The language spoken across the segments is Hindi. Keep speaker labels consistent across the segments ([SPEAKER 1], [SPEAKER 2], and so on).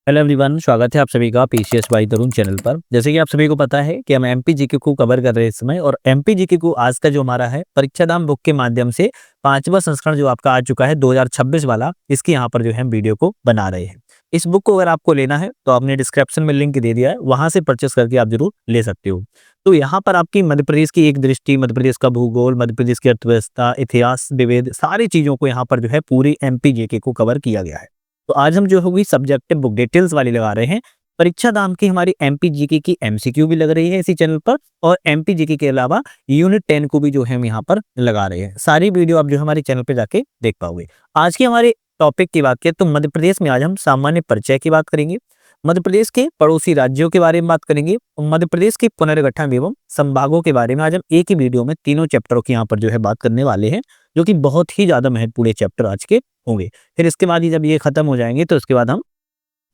[SPEAKER 1] हेलो एवरीवन, स्वागत है आप सभी का पीसीएस बाय तरुण चैनल पर। जैसे कि आप सभी को पता है कि हम एमपी जीके को कवर कर रहे हैं इस समय, और एमपी जीके को आज का जो हमारा है परीक्षाधाम बुक के माध्यम से 5वां संस्करण जो आपका आ चुका है 2026 वाला, इसकी यहाँ पर जो है हम वीडियो को बना रहे हैं। इस बुक को अगर आपको लेना है तो आपने डिस्क्रिप्शन में लिंक दे दिया है, वहां से परचेस करके आप जरूर ले सकते हो। तो यहाँ पर आपकी मध्य प्रदेश की एक दृष्टि, मध्य प्रदेश का भूगोल, मध्य प्रदेश की अर्थव्यवस्था, इतिहास, विवेद, सारी चीजों को यहाँ पर जो है पूरी एमपी जीके को कवर किया गया है। तो आज हम जो होगी सब्जेक्टिव बुक डिटेल्स वाली लगा रहे हैं। परीक्षा दाम की हमारी एमपी जीके की एमसीक्यू भी लग रही है इसी चैनल पर, और एमपी जीके के अलावा यूनिट 10 को भी जो है हम यहाँ पर लगा रहे हैं। सारी वीडियो आप जो हमारे चैनल पे जाके देख पाओगे। आज की हमारे टॉपिक की बात करें तो मध्य प्रदेश में आज हम सामान्य परिचय की बात करेंगे, मध्य प्रदेश के पड़ोसी राज्यों के बारे में बात करेंगे, और मध्य प्रदेश के पुनर्गठन एवं संभागों के बारे में आज हम एक ही वीडियो में तीनों चैप्टरों की यहाँ पर जो है बात करने वाले हैं, जो कि बहुत ही ज्यादा महत्वपूर्ण चैप्टर आज के होंगे। फिर इसके बाद ही जब ये खत्म हो जाएंगे तो उसके बाद हम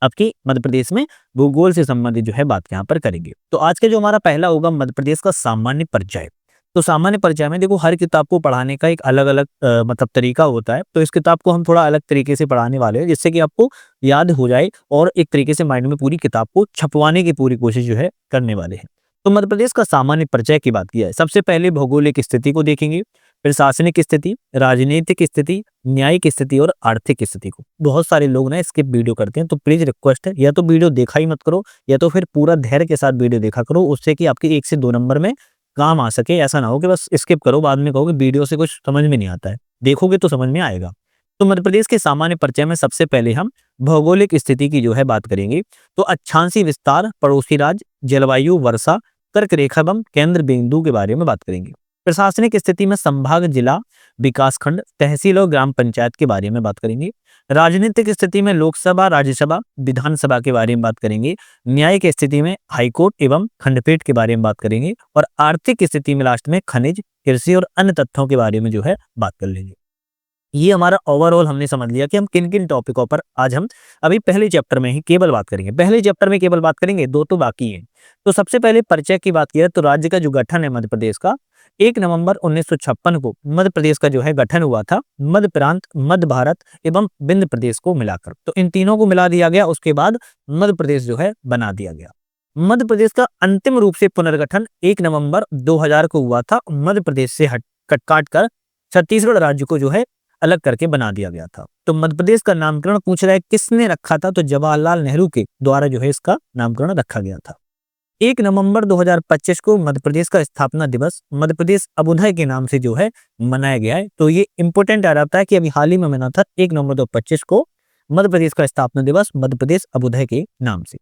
[SPEAKER 1] आपकी मध्य प्रदेश में भूगोल से संबंधित जो है बात यहाँ पर करेंगे। तो आज का जो हमारा पहला होगा मध्य प्रदेश का सामान्य परिचय। तो सामान्य परिचय में देखो, हर किताब को पढ़ाने का एक अलग अलग मतलब तरीका होता है। तो इस किताब को हम थोड़ा अलग तरीके से पढ़ाने वाले हैं, जिससे कि आपको याद हो जाए और एक तरीके से माइंड में पूरी किताब को छपवाने की पूरी कोशिश जो है करने वाले हैं। तो मध्य प्रदेश का सामान्य परिचय की बात किया है, सबसे पहले भौगोलिक स्थिति को देखेंगे, प्रशासनिक स्थिति, राजनीतिक स्थिति, न्यायिक स्थिति और आर्थिक स्थिति को। बहुत सारे लोग ना स्किप वीडियो करते हैं, तो प्लीज रिक्वेस्ट है, या तो वीडियो देखा ही मत करो, या तो फिर पूरा धैर्य के साथ वीडियो देखा करो, उससे कि आपके 1 से 2 नंबर में काम आ सके। ऐसा ना हो कि बस स्किप करो, बाद में कहोगे वीडियो से कुछ समझ में नहीं आता है। देखोगे तो समझ में आएगा। तो मध्य प्रदेश के सामान्य परिचय में सबसे पहले हम भौगोलिक स्थिति की जो है बात करेंगे। तो अक्षांशीय विस्तार, पड़ोसी राज्य, जलवायु, वर्षा, कर्क रेखा एवं केंद्र बिंदु के बारे में बात करेंगे। प्रशासनिक स्थिति में संभाग, जिला, विकासखंड, तहसील और ग्राम पंचायत के बारे में बात करेंगे। राजनीतिक स्थिति में लोकसभा, राज्यसभा, विधानसभा के बारे में बात करेंगे। न्यायिक स्थिति में हाईकोर्ट एवं खंडपीठ के बारे में बात करेंगे। और आर्थिक स्थिति में लास्ट में खनिज, कृषि और अन्य तथ्यों के बारे में जो है बात कर लेंगे। ये हमारा ओवरऑल हमने समझ लिया कि हम किन किन टॉपिकों पर आज हम अभी पहले चैप्टर में ही केवल बात करेंगे। पहले चैप्टर में केवल बात करेंगे, 2 तो बाकी हैं। तो सबसे पहले परिचय की बात किया तो राज्य का जो गठन है मध्य प्रदेश का, 1 नवंबर 1956 को मध्य प्रदेश का जो है गठन हुआ था, मध्य प्रांत, मध्य भारत एवं विंध्य प्रदेश को मिलाकर। तो इन तीनों को मिला दिया गया, उसके बाद मध्य प्रदेश जो है बना दिया गया। मध्य प्रदेश का अंतिम रूप से पुनर्गठन 1 नवंबर 2000 को हुआ था। मध्य प्रदेश से काट कर छत्तीसगढ़ राज्य को जो है अलग करके बना दिया गया था। तो मध्य प्रदेश का नामकरण पूछ रहा है किसने रखा था, तो जवाहरलाल नेहरू के द्वारा जो है इसका नामकरण रखा गया था। 1 नवंबर 2025 को मध्य प्रदेश का स्थापना दिवस मध्य प्रदेश अभ्युदय के नाम से जो है मनाया गया है। तो ये इंपॉर्टेंट आ जाता है कि अभी हाल ही में मना था 1 नवंबर 2025 को मध्य प्रदेश का स्थापना दिवस मध्य प्रदेश अभ्युदय के नाम से।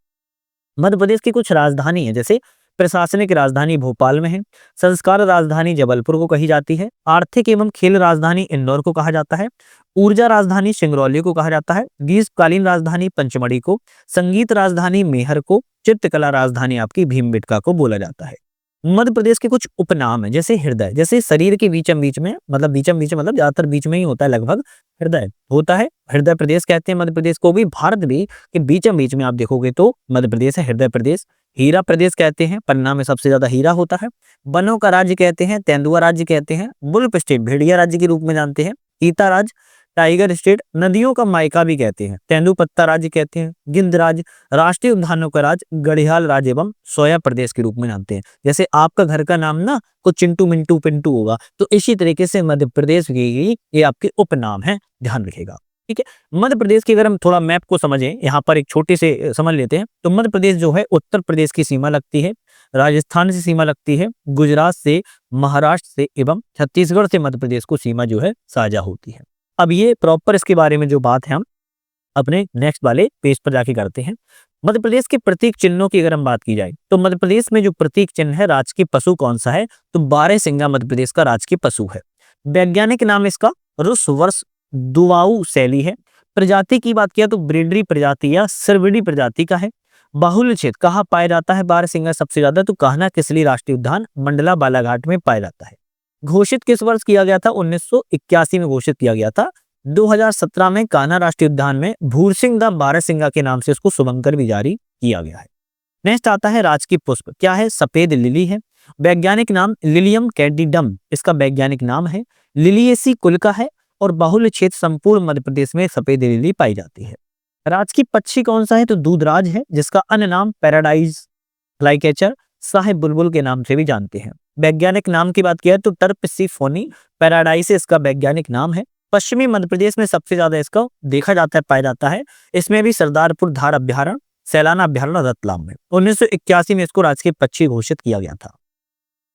[SPEAKER 1] मध्य प्रदेश की कुछ राजधानी है, जैसे प्रशासनिक राजधानी भोपाल में है, संस्कार राजधानी जबलपुर को कही जाती है, आर्थिक एवं खेल राजधानी इंदौर को कहा जाता है, ऊर्जा राजधानी सिंगरौली को कहा जाता है, ग्रीष्मकालीन राजधानी पंचमढ़ी को, संगीत राजधानी मेहर को, चित्रकला राजधानी आपकी भीमबेटका को बोला जाता है। मध्य प्रदेश के कुछ उपनाम है, जैसे हृदय, जैसे शरीर के बीचम बीच में, मतलब बीचम बीच मतलब ज्यादातर बीच में ही होता है, लगभग हृदय होता है, हृदय प्रदेश कहते हैं मध्य प्रदेश को भी। भारत भी के बीचम बीच में आप देखोगे तो मध्य प्रदेश है, हृदय प्रदेश। हीरा प्रदेश कहते हैं, पन्ना में सबसे ज्यादा हीरा होता है। वनों का राज्य कहते हैं, तेंदुआ राज्य कहते हैं। बुल्फ स्टेट भेड़िया राज्य के रूप में जानते हैं। चीता राज्य, टाइगर स्टेट, नदियों का मायका भी कहते हैं, तेंदुपत्ता राज्य कहते हैं। गिद्ध राज्य, राष्ट्रीय उद्यानों का राज्य, गढ़ियाल राज्य एवं सोया प्रदेश के रूप में जानते हैं। जैसे आपका घर का नाम ना कुछ चिंटू मिंटू पिंटू होगा, तो इसी तरीके से मध्य प्रदेश की ये आपके उपनाम है, ध्यान रखिएगा। ठीक है, मध्य प्रदेश की अगर हम थोड़ा मैप को समझें, यहाँ पर एक छोटे से समझ लेते हैं। तो मध्य प्रदेश जो है उत्तर प्रदेश की सीमा लगती है, राजस्थान से सीमा लगती है, गुजरात से, महाराष्ट्र से एवं छत्तीसगढ़ से मध्य प्रदेश को सीमा जो है साझा होती है। अब ये प्रॉपर इसके बारे में जो बात है हम अपने नेक्स्ट वाले पेज पर जाके करते हैं। मध्य प्रदेश के प्रतीक चिन्हों की अगर हम बात की जाए तो मध्य प्रदेश में जो प्रतीक चिन्ह है, राजकीय पशु कौन सा है, तो 12 सिंगा मध्य प्रदेश का राजकीय पशु है। वैज्ञानिक नाम इसका रुस वर्ष दुआऊ शैली है। प्रजाति की बात किया तो ब्रीडरी प्रजाति या सर्विडी प्रजाति का है। बाहुल्य क्षेत्र कहाँ पाया जाता है 12 सिंगा सबसे ज्यादा, तो कान्हा किसली राष्ट्रीय उद्यान मंडला बालाघाट में पाया जाता है। घोषित किस वर्ष किया गया था, 1981 में घोषित किया गया था। 2017 में कान्हा राष्ट्रीय उद्यान में भूरसिंह द 12 सिंगा के नाम से इसको शुभंकर भी जारी किया गया है। नेक्स्ट आता है राजकीय पुष्प, क्या है, सफेद लिली है। वैज्ञानिक नाम लिलियम कैंडिडम इसका वैज्ञानिक नाम है। लिलिएसी कुल का है और बाहुल्य क्षेत्र संपूर्ण मध्य प्रदेश में सफेद लिली पाई जाती है। राजकीय पक्षी कौन सा है? तो दूधराज है, जिसका अन्य नाम पैराडाइज फ्लाईकैचर, साहिब बुलबुल के नाम से भी जानते हैं। वैज्ञानिक नाम की बात किया तो टर्पसिफोनी पैराडाइस इसका वैज्ञानिक नाम है। पश्चिमी मध्य प्रदेश में सबसे ज्यादा इसका देखा जाता है, पाया जाता है। इसमें भी सरदारपुर धार अभ्यारण्य, सैलाना अभ्यारण्य रतलाम में 1981 में इसको राजकीय पक्षी घोषित किया गया था।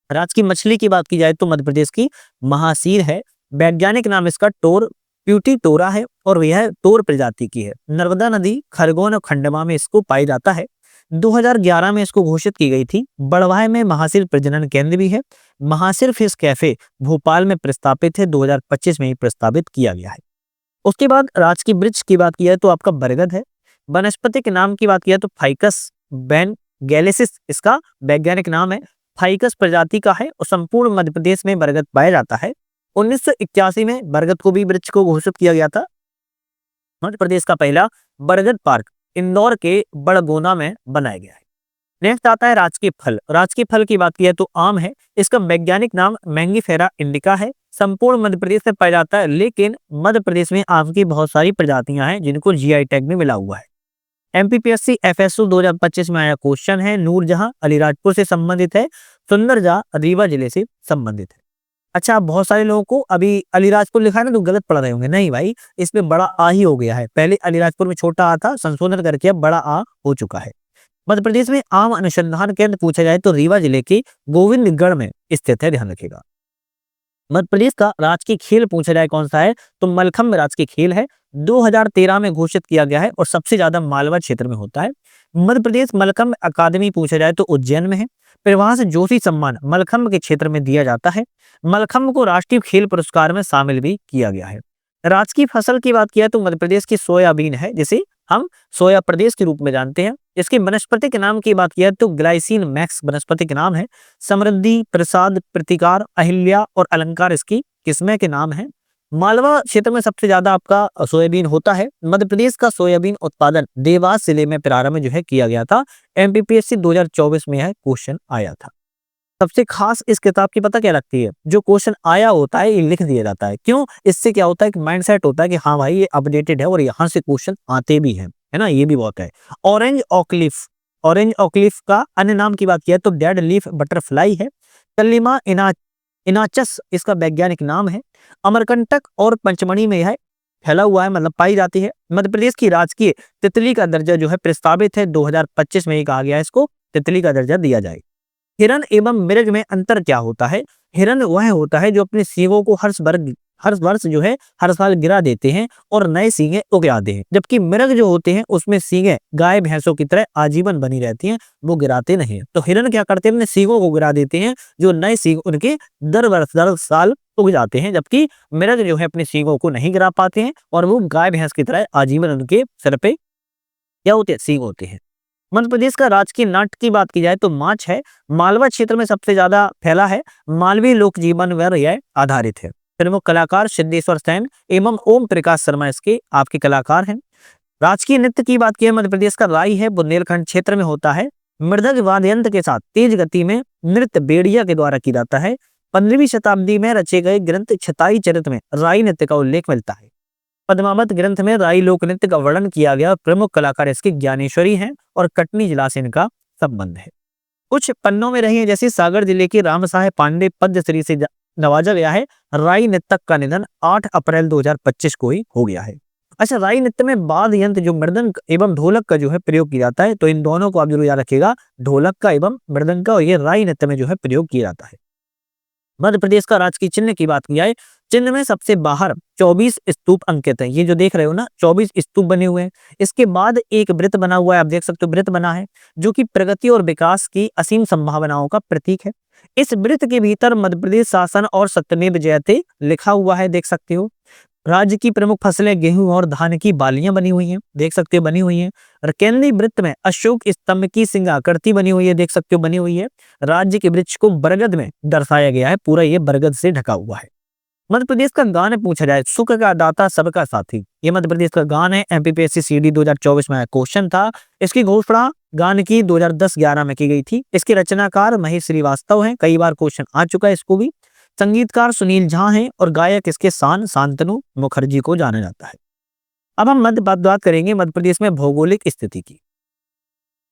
[SPEAKER 1] राजकीय मछली की बात की जाए तो मध्य प्रदेश की महासीर है। वैज्ञानिक नाम इसका टोर प्यूटीटोरा है और यह टोर प्रजाति की है। नर्मदा नदी, खरगोन और खंडवा में इसको पाया जाता है। 2011 में इसको घोषित की गई थी। बड़वाह में महासिर प्रजनन केंद्र भी है। महासिर फिश कैफे भोपाल में प्रस्तावित है, 2025 में ही प्रस्तावित किया गया है। उसके बाद राजकीय वृक्ष की बात की जाए तो आपका बरगद है। वनस्पति के नाम की बात किया तो फाइकस बेनगेलिसिस इसका वैज्ञानिक नाम है। फाइकस प्रजाति का है और संपूर्ण मध्य प्रदेश में बरगद पाया जाता है। 1981 में बरगद को भी वृक्ष को घोषित किया गया था। मध्य प्रदेश का पहला बरगद पार्क इंदौर के बड़गोना में बनाया गया है। नेक्स्ट आता है राजकीय फल। राजकीय फल की बात की है तो आम है। इसका वैज्ञानिक नाम मैंगीफेरा इंडिका है। संपूर्ण मध्य प्रदेश में पाया जाता है, लेकिन मध्य प्रदेश में आम की बहुत सारी प्रजातियां हैं जिनको जीआई टैग में मिला हुआ है। एमपीपीएससी एफएसयू 2025 में आया क्वेश्चन है। नूरजहां अलीराजपुर से संबंधित है, सुंदरजहां रीवा जिले से संबंधित है। अच्छा, बहुत सारे लोगों को अभी अलीराजपुर लिखा है ना तो गलत पढ़ रहे होंगे। नहीं भाई, इसमें बड़ा आ ही हो गया है। पहले अलीराजपुर में छोटा आ था, संशोधन करके अब बड़ा आ हो चुका है। मध्य प्रदेश में आम अनुसंधान केंद्र पूछा जाए तो रीवा जिले के गोविंदगढ़ में स्थित है, ध्यान रखिएगा। मध्य प्रदेश का राजकीय खेल पूछा जाए कौन सा है तो मलखम्ब राजकीय खेल है। 2013 में घोषित किया गया है और सबसे ज्यादा मालवा क्षेत्र में होता है। मध्य प्रदेश मलखम्ब अकादमी पूछा जाए तो उज्जैन में है। फिर वहां से जोशी सम्मान मलखम्ब के क्षेत्र में दिया जाता है। मलखम्ब को राष्ट्रीय खेल पुरस्कार में शामिल भी किया गया है। राजकीय फसल की बात किया तो मध्य प्रदेश की सोयाबीन है, जिसे हम सोया प्रदेश के रूप में जानते हैं। इसके वनस्पति के नाम की बात किया तो ग्लाइसिन मैक्स वनस्पति के नाम है। समृद्धि, प्रसाद, प्रतिकार, अहिल्या और अलंकार इसकी किस्में के नाम है। मालवा क्षेत्र में सबसे ज्यादा आपका सोयाबीन होता है। मध्य प्रदेश का सोयाबीन उत्पादन देवास जिले में प्रारंभ जो है किया गया था। एमपीपीएससी 2024 में यह क्वेश्चन आया था। सबसे खास इस किताब की पता क्या लगती है, जो क्वेश्चन आया होता है ये लिख दिया जाता है। क्यों? इससे क्या होता है कि माइंडसेट होता है कि हाँ भाई ये अपडेटेड है और यहाँ से क्वेश्चन आते भी हैं, है ना, ये भी बहुत है। ऑरेंज ऑकलिफ, ऑरेंज ऑकलिफ का अन्य नाम की बात किया तो डेड लीफ बटरफ्लाई है। कलिमा इनाचस इसका वैज्ञानिक नाम है। अमरकंटक और पंचमढ़ी में यह फैला हुआ है, मतलब पाई जाती है। मध्य प्रदेश की राजकीय तितली का दर्जा जो है प्रस्तावित है, 2025 में ही कहा गया है इसको तितली का दर्जा दिया जाए। हिरन एवं मृग में अंतर क्या होता है? हिरन वह होता है जो अपने सींगों को हर वर्ष जो है हर साल गिरा देते हैं और नए सींगे उग आते हैं, जबकि मृग जो होते हैं उसमें सींगे गाय भैंसों की तरह आजीवन बनी रहती हैं, वो गिराते नहीं। तो हिरन क्या करते हैं, अपने सींगों को गिरा देते हैं, जो नए सींग उनके दर साल उग जाते हैं, जबकि मृग जो है अपने सींगों को नहीं गिरा पाते हैं और वो गाय भैंस की तरह आजीवन उनके सर पे क्या होते हैं, सींग होते हैं। मध्य प्रदेश का राजकीय नाट्य की बात की जाए तो माछ है। मालवा क्षेत्र में सबसे ज्यादा फैला है। मालवीय लोक जीवन पर यह आधारित है। प्रमुख कलाकार सिद्धेश्वर सेन एवं ओम प्रकाश शर्मा इसके आपके कलाकार हैं। राजकीय नृत्य की बात की मध्य प्रदेश का राई है, बुंदेलखंड क्षेत्र में होता है। मृदंग वाद्य यंत्र के साथ तेज गति में नृत्य बेड़िया के द्वारा किया जाता है। 15वीं शताब्दी में रचे गए ग्रंथ छताई चरित में राई नृत्य का उल्लेख मिलता है। पद्मावत ग्रंथ में राई लोक नृत्य का वर्णन किया गया। प्रमुख कलाकार इसके ज्ञानेश्वरी हैं और कटनी जिला से इनका संबंध है। कुछ पन्नों में रही है, जैसे सागर जिले के रामसाहेब पांडे पद्मश्री से नवाजा गया है। राई नृत्यक का निधन 8 अप्रैल 2025 को ही हो गया है। अच्छा, राई नृत्य में वाद्य यंत्र जो मृदंग एवं ढोलक का जो है प्रयोग किया जाता है, तो इन दोनों को आप जरूर याद रखिएगा, ढोलक का एवं मृदंग का, और ये राई नृत्य में जो है प्रयोग किया जाता है। मध्य प्रदेश का राजकीय चिन्ह की बात की जाए, चिन्ह में सबसे बाहर 24 स्तूप अंकित है। ये जो देख रहे हो ना, 24 स्तूप बने हुए हैं। इसके बाद एक वृत्त बना हुआ है, आप देख सकते हो वृत्त बना है, जो कि प्रगति और विकास की असीम संभावनाओं का प्रतीक है। इस वृत्त के भीतर मध्य प्रदेश शासन और सत्यमेव जयते लिखा हुआ है, देख सकते हो। राज्य की प्रमुख फसलें गेहूं और धान की बालियां बनी हुई हैं, देख सकते हो बनी हुई हैं। और केंद्रीय वृत्त में अशोक स्तंभ की सिंहाकृति बनी हुई है, देख सकते हो बनी हुई है। राज्य के वृक्ष को बरगद में दर्शाया गया है, पूरा ये बरगद से ढका हुआ है। मध्य प्रदेश का गान पूछा जाए, सुख का दाता सबका साथी, ये मध्य प्रदेश का गान है। एमपीपीएससी सीडी 2024 में क्वेश्चन था। इसकी घोषणा गान की 2010-11 में की गई थी। इसके रचनाकार महेश श्रीवास्तव हैं, कई बार क्वेश्चन आ चुका है इसको भी। संगीतकार सुनील झा हैं और गायक इसके शान शांतनु मुखर्जी को जाना जाता है। अब हम बात करेंगे मध्य प्रदेश में भौगोलिक स्थिति की।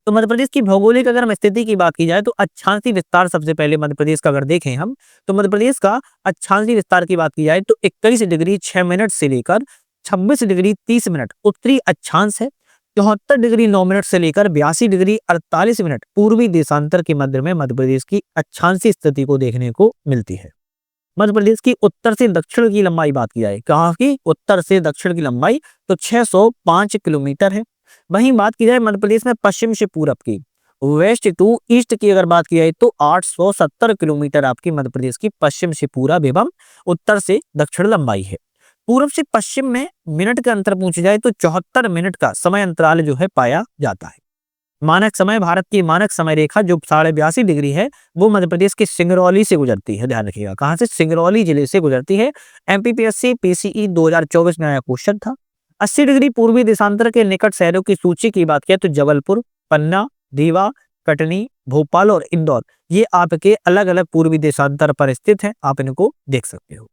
[SPEAKER 1] तो मध्य प्रदेश की भौगोलिक अगर हम स्थिति की बात की जाए तो अक्षांशीय विस्तार सबसे पहले मध्य प्रदेश का अगर देखें हम, तो मध्य प्रदेश का अक्षांशीय विस्तार की बात की जाए तो 21 डिग्री 6 मिनट से लेकर 26 डिग्री 30 मिनट उत्तरी अक्षांश है। 74 डिग्री 9 मिनट से लेकर 82 डिग्री 48 मिनट पूर्वी देशांतर के मध्य में मध्य प्रदेश की अक्षांशीय स्थिति को देखने को मिलती है। मध्य प्रदेश की उत्तर से दक्षिण की लंबाई बात की जाए, कहाँ की उत्तर से दक्षिण की लंबाई तो 605 किलोमीटर है। वहीं बात की जाए मध्य प्रदेश में पश्चिम से पूरब की, वेस्ट टू ईस्ट की अगर बात की जाए तो 870 किलोमीटर आपकी मध्य प्रदेश की पश्चिम से पूरब एवं उत्तर से दक्षिण लंबाई है। पूरब से पश्चिम में मिनट का अंतर पूछा जाए तो 74 मिनट का समय अंतराल जो है पाया जाता है। मानक समय, भारत की मानक समय रेखा जो 82.5 डिग्री है वो मध्य प्रदेश के सिंगरौली से गुजरती है। ध्यान रखिएगा, कहां से? सिंगरौली जिले से गुजरती है। एमपीपीएससी पीसीई 2024 में आया क्वेश्चन था। 80 डिग्री पूर्वी देशांतर के निकट शहरों की सूची की बात किया तो जबलपुर, पन्ना, रीवा, कटनी, भोपाल और इंदौर ये आपके अलग अलग पूर्वी देशांतर पर स्थित है, आप इनको देख सकते हो।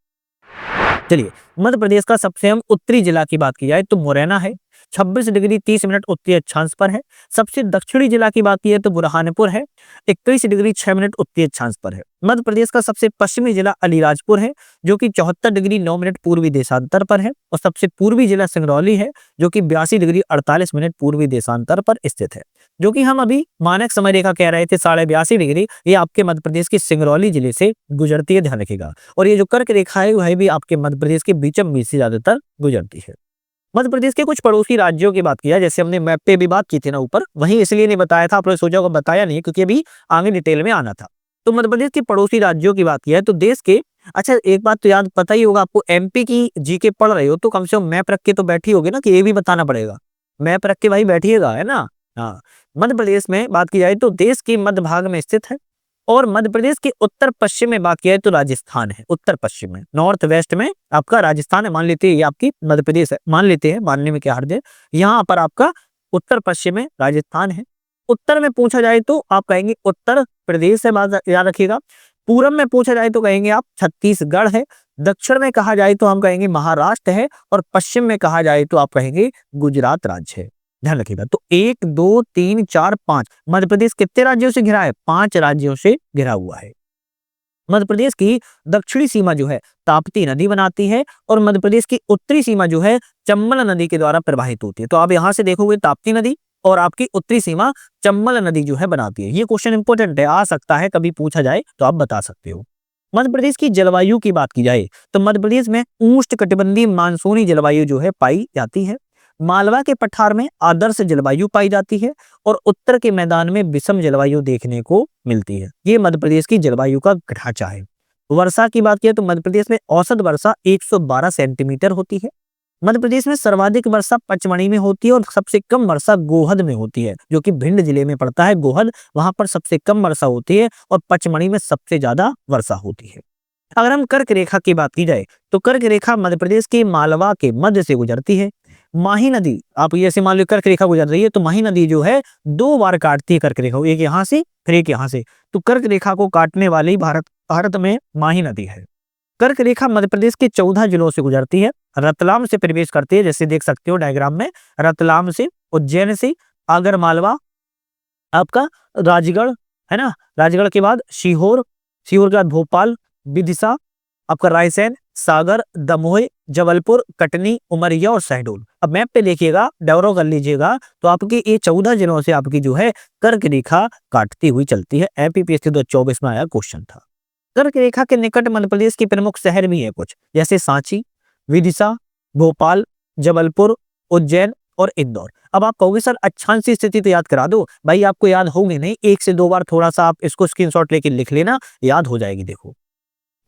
[SPEAKER 1] चलिए, मध्य प्रदेश का सबसे हम उत्तरी जिला की बात की जाए तो मुरैना है, 26 डिग्री 30 मिनट उत्तरी अक्षांश पर है। सबसे दक्षिणी जिला की बात की है तो बुरहानपुर है, 21 डिग्री 6 मिनट उत्तरी अक्षांश पर है। मध्य प्रदेश का सबसे पश्चिमी जिला अलीराजपुर है जो कि 74 डिग्री 9 मिनट पूर्वी देशांतर पर है। और सबसे पूर्वी जिला सिंगरौली है जो कि 82 डिग्री 48 मिनट पूर्वी देशांतर पर स्थित है। जो कि हम अभी मानक समय रेखा कह रहे थे 82.5 डिग्री, ये आपके मध्य प्रदेश की सिंगरौली जिले से गुजरती है, ध्यान रखिएगा। और ये जो कर्क रेखा है वह भी आपके मध्य प्रदेश के बीचम बीच से ज्यादातर गुजरती है। मध्य प्रदेश के कुछ पड़ोसी राज्यों की बात किया, जैसे हमने मैप पे भी बात की थी ना ऊपर, वहीं इसलिए नहीं बताया था, आप लोग सोचा होगा बताया नहीं क्योंकि अभी आगे डिटेल में आना था। तो मध्य प्रदेश के पड़ोसी राज्यों की बात किया है तो देश के, अच्छा एक बात तो याद पता ही होगा आपको, एमपी की जीके पढ़ रहे हो तो कम से कम मैप रख के तो बैठी होगी ना, कि ये भी बताना पड़ेगा। मैप रख के भाई बैठिएगा, है ना। हाँ, मध्य प्रदेश में बात की जाए तो देश के मध्य भाग में स्थित है। और मध्य प्रदेश के उत्तर पश्चिम में बात किया है तो राजस्थान है। उत्तर पश्चिम में, नॉर्थ वेस्ट में आपका राजस्थान है, मान लेते हैं ये आपकी मध्य प्रदेश है, मान लेते हैं, मानने में क्या हर्ज है। यहाँ पर आपका उत्तर पश्चिम में राजस्थान है। उत्तर में पूछा जाए तो आप कहेंगे उत्तर प्रदेश है, बात याद रखिएगा। पूरब में पूछा जाए तो कहेंगे आप छत्तीसगढ़ है। दक्षिण में कहा जाए तो हम कहेंगे महाराष्ट्र है। और पश्चिम में कहा जाए तो आप कहेंगे गुजरात राज्य है, ध्यान रखिएगा। तो 1 2 3 4 5 मध्य प्रदेश कितने राज्यों से घिरा है? 5 राज्यों से घिरा हुआ है। मध्य प्रदेश की दक्षिणी सीमा जो है ताप्ती नदी बनाती है और मध्य प्रदेश की उत्तरी सीमा जो है चंबल नदी के द्वारा प्रवाहित होती है। तो आप यहां से देखोगे ताप्ती नदी और आपकी उत्तरी सीमा चंबल नदी जो है बनाती है। ये क्वेश्चन इंपॉर्टेंट है, आ सकता है कभी पूछा जाए तो आप बता सकते हो। मध्य प्रदेश की जलवायु की बात की जाए तो मध्य प्रदेश में उष्णकटिबंधीय मानसूनी जलवायु जो है पाई जाती है। मालवा के पठार में आदर्श जलवायु पाई जाती है और उत्तर के मैदान में विषम जलवायु देखने को मिलती है। ये मध्य प्रदेश की जलवायु का ढांचा है। वर्षा की बात किया तो मध्य प्रदेश में औसत वर्षा 112 सेंटीमीटर होती है। मध्य प्रदेश में सर्वाधिक वर्षा पचमढ़ी में होती है और सबसे कम वर्षा गोहद में होती है, जो कि भिंड जिले में पड़ता है। गोहद, वहां पर सबसे कम वर्षा होती है और पचमढ़ी में सबसे ज्यादा वर्षा होती है। अगर हम कर्क रेखा की बात की जाए तो कर्क रेखा मध्य प्रदेश के मालवा के मध्य से गुजरती है। माही नदी, आप ये ऐसे मान लो कर्क रेखा गुजर रही है तो माही नदी जो है 2 बार काटती है कर्क रेखा को, एक यहाँ से फिर एक यहाँ से। तो कर्क रेखा को काटने वाली भारत में माही नदी है। कर्क रेखा मध्य प्रदेश के 14 जिलों से गुजरती है। रतलाम से प्रवेश करती है, जैसे देख सकते हो डायग्राम में, रतलाम से, उज्जैन से, आगर मालवा, आपका राजगढ़ है ना, राजगढ़ के बाद सीहोर, सीहोर के बाद भोपाल, विदिशा, आपका रायसेन, सागर, दमोह, जबलपुर, कटनी, उमरिया और शहडोल। अब मैप पे देखिएगा, डैरो कर लीजिएगा तो आपकी ये 14 जिलों से आपकी जो है कर्क रेखा काटती हुई चलती है। एमपीपीएससी 2024 में आया क्वेश्चन था। कर्क रेखा के निकट मध्य प्रदेश के प्रमुख शहर भी है कुछ, जैसे सांची, विदिशा, भोपाल, जबलपुर, उज्जैन और इंदौर। अब आप कहोगे सर अक्षांशीय स्थिति तो याद करा दो, भाई आपको याद होगी नहीं, 1 से 2 बार थोड़ा सा आप इसको स्क्रीनशॉट लेके लिख लेना, याद हो जाएगी। देखो,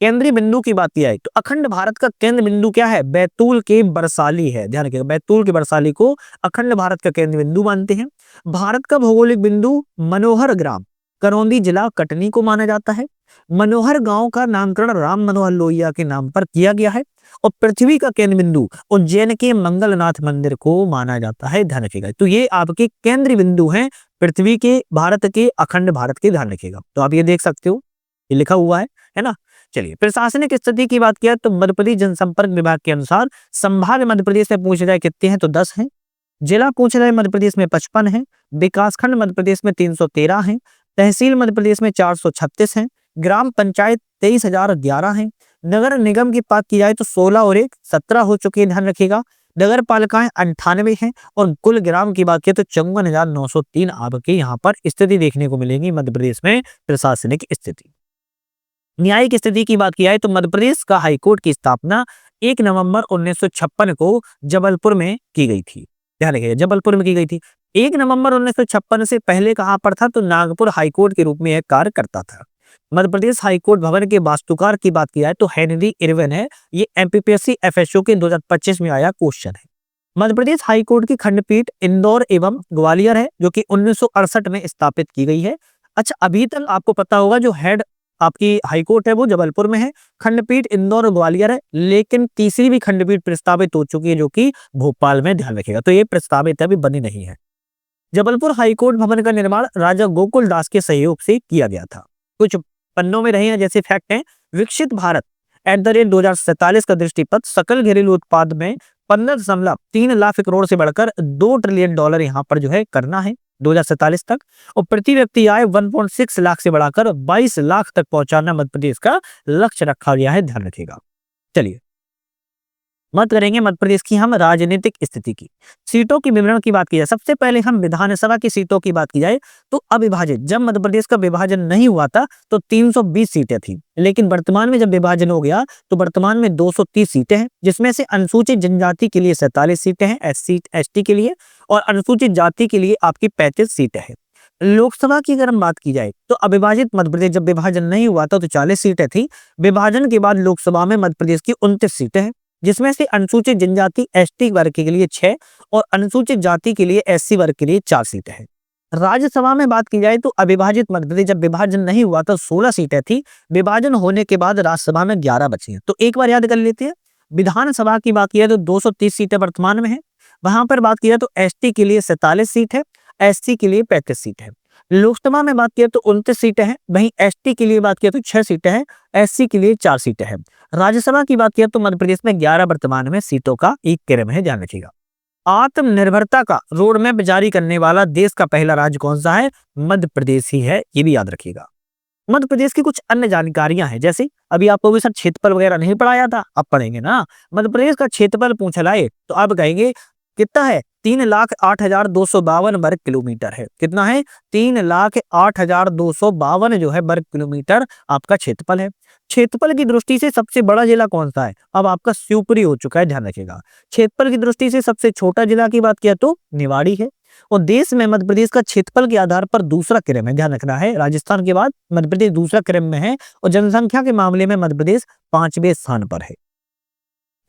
[SPEAKER 1] केंद्रीय बिंदु की बात किया है तो अखंड भारत का केंद्र बिंदु क्या है? बैतूल के बरसाली है, ध्यान रखिएगा। बैतूल के बरसाली को अखंड भारत का केंद्र बिंदु मानते हैं। भारत का भौगोलिक बिंदु मनोहर ग्राम, करौंदी जिला, कटनी को माना जाता है। मनोहर गांव का नामकरण राम मनोहर लोहिया के नाम पर किया गया है। और पृथ्वी का केंद्र बिंदु उज्जैन के मंगलनाथ मंदिर को माना जाता है, ध्यान रखिएगा। तो ये आपके केंद्रीय बिंदु हैं पृथ्वी के, भारत के, अखंड भारत के, ध्यान रखिएगा। तो आप ये देख सकते हो, ये लिखा हुआ है ना। चलिए प्रशासनिक स्थिति की बात किया तो मध्य प्रदेश जनसंपर्क विभाग के अनुसार संभाग मध्य प्रदेश में पूछा जाए कितने हैं तो 10 हैं। जिला पूछा जाए मध्य प्रदेश में 55 है। विकासखंड मध्य प्रदेश में 313 है। तहसील मध्य प्रदेश में 436 है। ग्राम पंचायत 23,011 है। नगर निगम की बात की जाए तो 16 और 1 17 हो चुके हैं, ध्यान रखिएगा। नगर पालिकाएं 98 हैं और कुल ग्राम की बात की तो 54,903 आपके यहाँ पर स्थिति देखने को मिलेगी मध्य प्रदेश में प्रशासनिक स्थिति। न्यायिक स्थिति की बात की जाए तो मध्य प्रदेश का हाईकोर्ट की स्थापना 1 नवंबर 1956 को जबलपुर में की गई थी। ध्यान रखिएगा, जबलपुर में की गई थी। 1 नवंबर 1956 से पहले कहां पर था तो नागपुर हाईकोर्ट के रूप में यह कार्य करता था। मध्य प्रदेश हाईकोर्ट भवन के वास्तुकार की बात की जाए तो हेनरी इरविन है। ये एमपीपीएससी एफएसओ के 2025 में आया क्वेश्चन है। मध्य प्रदेश हाईकोर्ट की खंडपीठ इंदौर एवं ग्वालियर है, जो कि 1968 में स्थापित की गई है। अच्छा, अभी तक आपको पता होगा जो हेड आपकी हाईकोर्ट है वो जबलपुर में है, खंडपीठ इंदौर और ग्वालियर है, लेकिन तीसरी भी खंडपीठ प्रस्तावित हो चुकी है जो कि भोपाल में, ध्यान रखिएगा। तो ये प्रस्तावित अभी बनी नहीं है। जबलपुर हाईकोर्ट भवन का निर्माण राजा गोकुल दास के सहयोग से किया गया था। कुछ पन्नों में रहे हैं जैसे फैक्ट है, विकसित भारत @2047 का दृष्टिपत्र सकल घरेलू उत्पाद में 15.3 लाख करोड़ से बढ़कर $2 ट्रिलियन यहाँ पर जो है करना है 2047 तक, और प्रति व्यक्ति आय 1.6 लाख से बढ़ाकर 22 लाख तक पहुंचाना मध्य प्रदेश का लक्ष्य रखा गया है, ध्यान रखिएगा। चलिए मत करेंगे मध्य प्रदेश की हम राजनीतिक स्थिति की। सीटों की विवरण की बात की जाए, सबसे पहले हम विधानसभा की सीटों की बात की जाए तो अविभाजित, जब मध्य प्रदेश का विभाजन नहीं हुआ था तो 320 सीटें थी, लेकिन वर्तमान में जब विभाजन हो गया तो वर्तमान में 230 सीटें हैं, जिसमें से अनुसूचित जनजाति के लिए 47 सीटें हैं, एससी एसटी के लिए, और अनुसूचित जाति के लिए आपकी 35 सीटें हैं। लोकसभा की अगर हम बात की जाए तो अविभाजित मध्य प्रदेश जब विभाजन नहीं हुआ था तो 40 सीटें थी। विभाजन के बाद लोकसभा में मध्य प्रदेश की 29 सीटें हैं, जिसमें से अनुसूचित जनजाति एसटी वर्ग के लिए 6 और अनुसूचित जाति के लिए एससी वर्ग के लिए 4 सीटें हैं। राज्यसभा में बात की जाए तो अविभाजित मध्य प्रदेश जब विभाजन नहीं हुआ तो 16 सीटें थी, विभाजन होने के बाद राज्यसभा में 11 बची हैं। तो एक बार याद कर लेते हैं। विधानसभा की बात की जाए तो 230 सीटें वर्तमान में है। वहां पर बात की जाए तो एसटी के लिए 47 सीट है, एससी के लिए 35 सीट है। लोकसभा में बात किया तो 29 सीटें हैं, वहीं एसटी के लिए बात किया तो 6 सीटें हैं, एससी के लिए 4 सीटें हैं। राज्यसभा की बात किया तो मध्य प्रदेश में 11 वर्तमान में सीटों का एक क्रम है, ध्यान रखिएगा। आत्मनिर्भरता का रोड मैप जारी करने वाला देश का पहला राज्य कौन सा है? मध्य प्रदेश ही है, ये भी याद रखिएगा। मध्य प्रदेश की कुछ अन्य जानकारियां हैं, जैसे अभी आपको भी सर क्षेत्रफल वगैरह नहीं पढ़ाया था, अब पढ़ेंगे ना। मध्य प्रदेश का क्षेत्रफल पूछा लाए तो आप कहेंगे कितना है? 3,08,252 वर्ग किलोमीटर है। कितना है? 3,08,252 जो है वर्ग किलोमीटर आपका क्षेत्रफल है। क्षेत्रफल की दृष्टि से सबसे बड़ा जिला कौन सा है? अब आपका शिवपुरी हो चुका है, ध्यान रखिएगा। क्षेत्रफल की दृष्टि से सबसे छोटा जिला की बात किया तो निवाड़ी है। और देश में मध्य प्रदेश का क्षेत्रफल के आधार पर दूसरा क्रम है, ध्यान रखना है। राजस्थान के बाद मध्य प्रदेश दूसरा क्रम में है और जनसंख्या के मामले में मध्य प्रदेश 5वें स्थान पर है।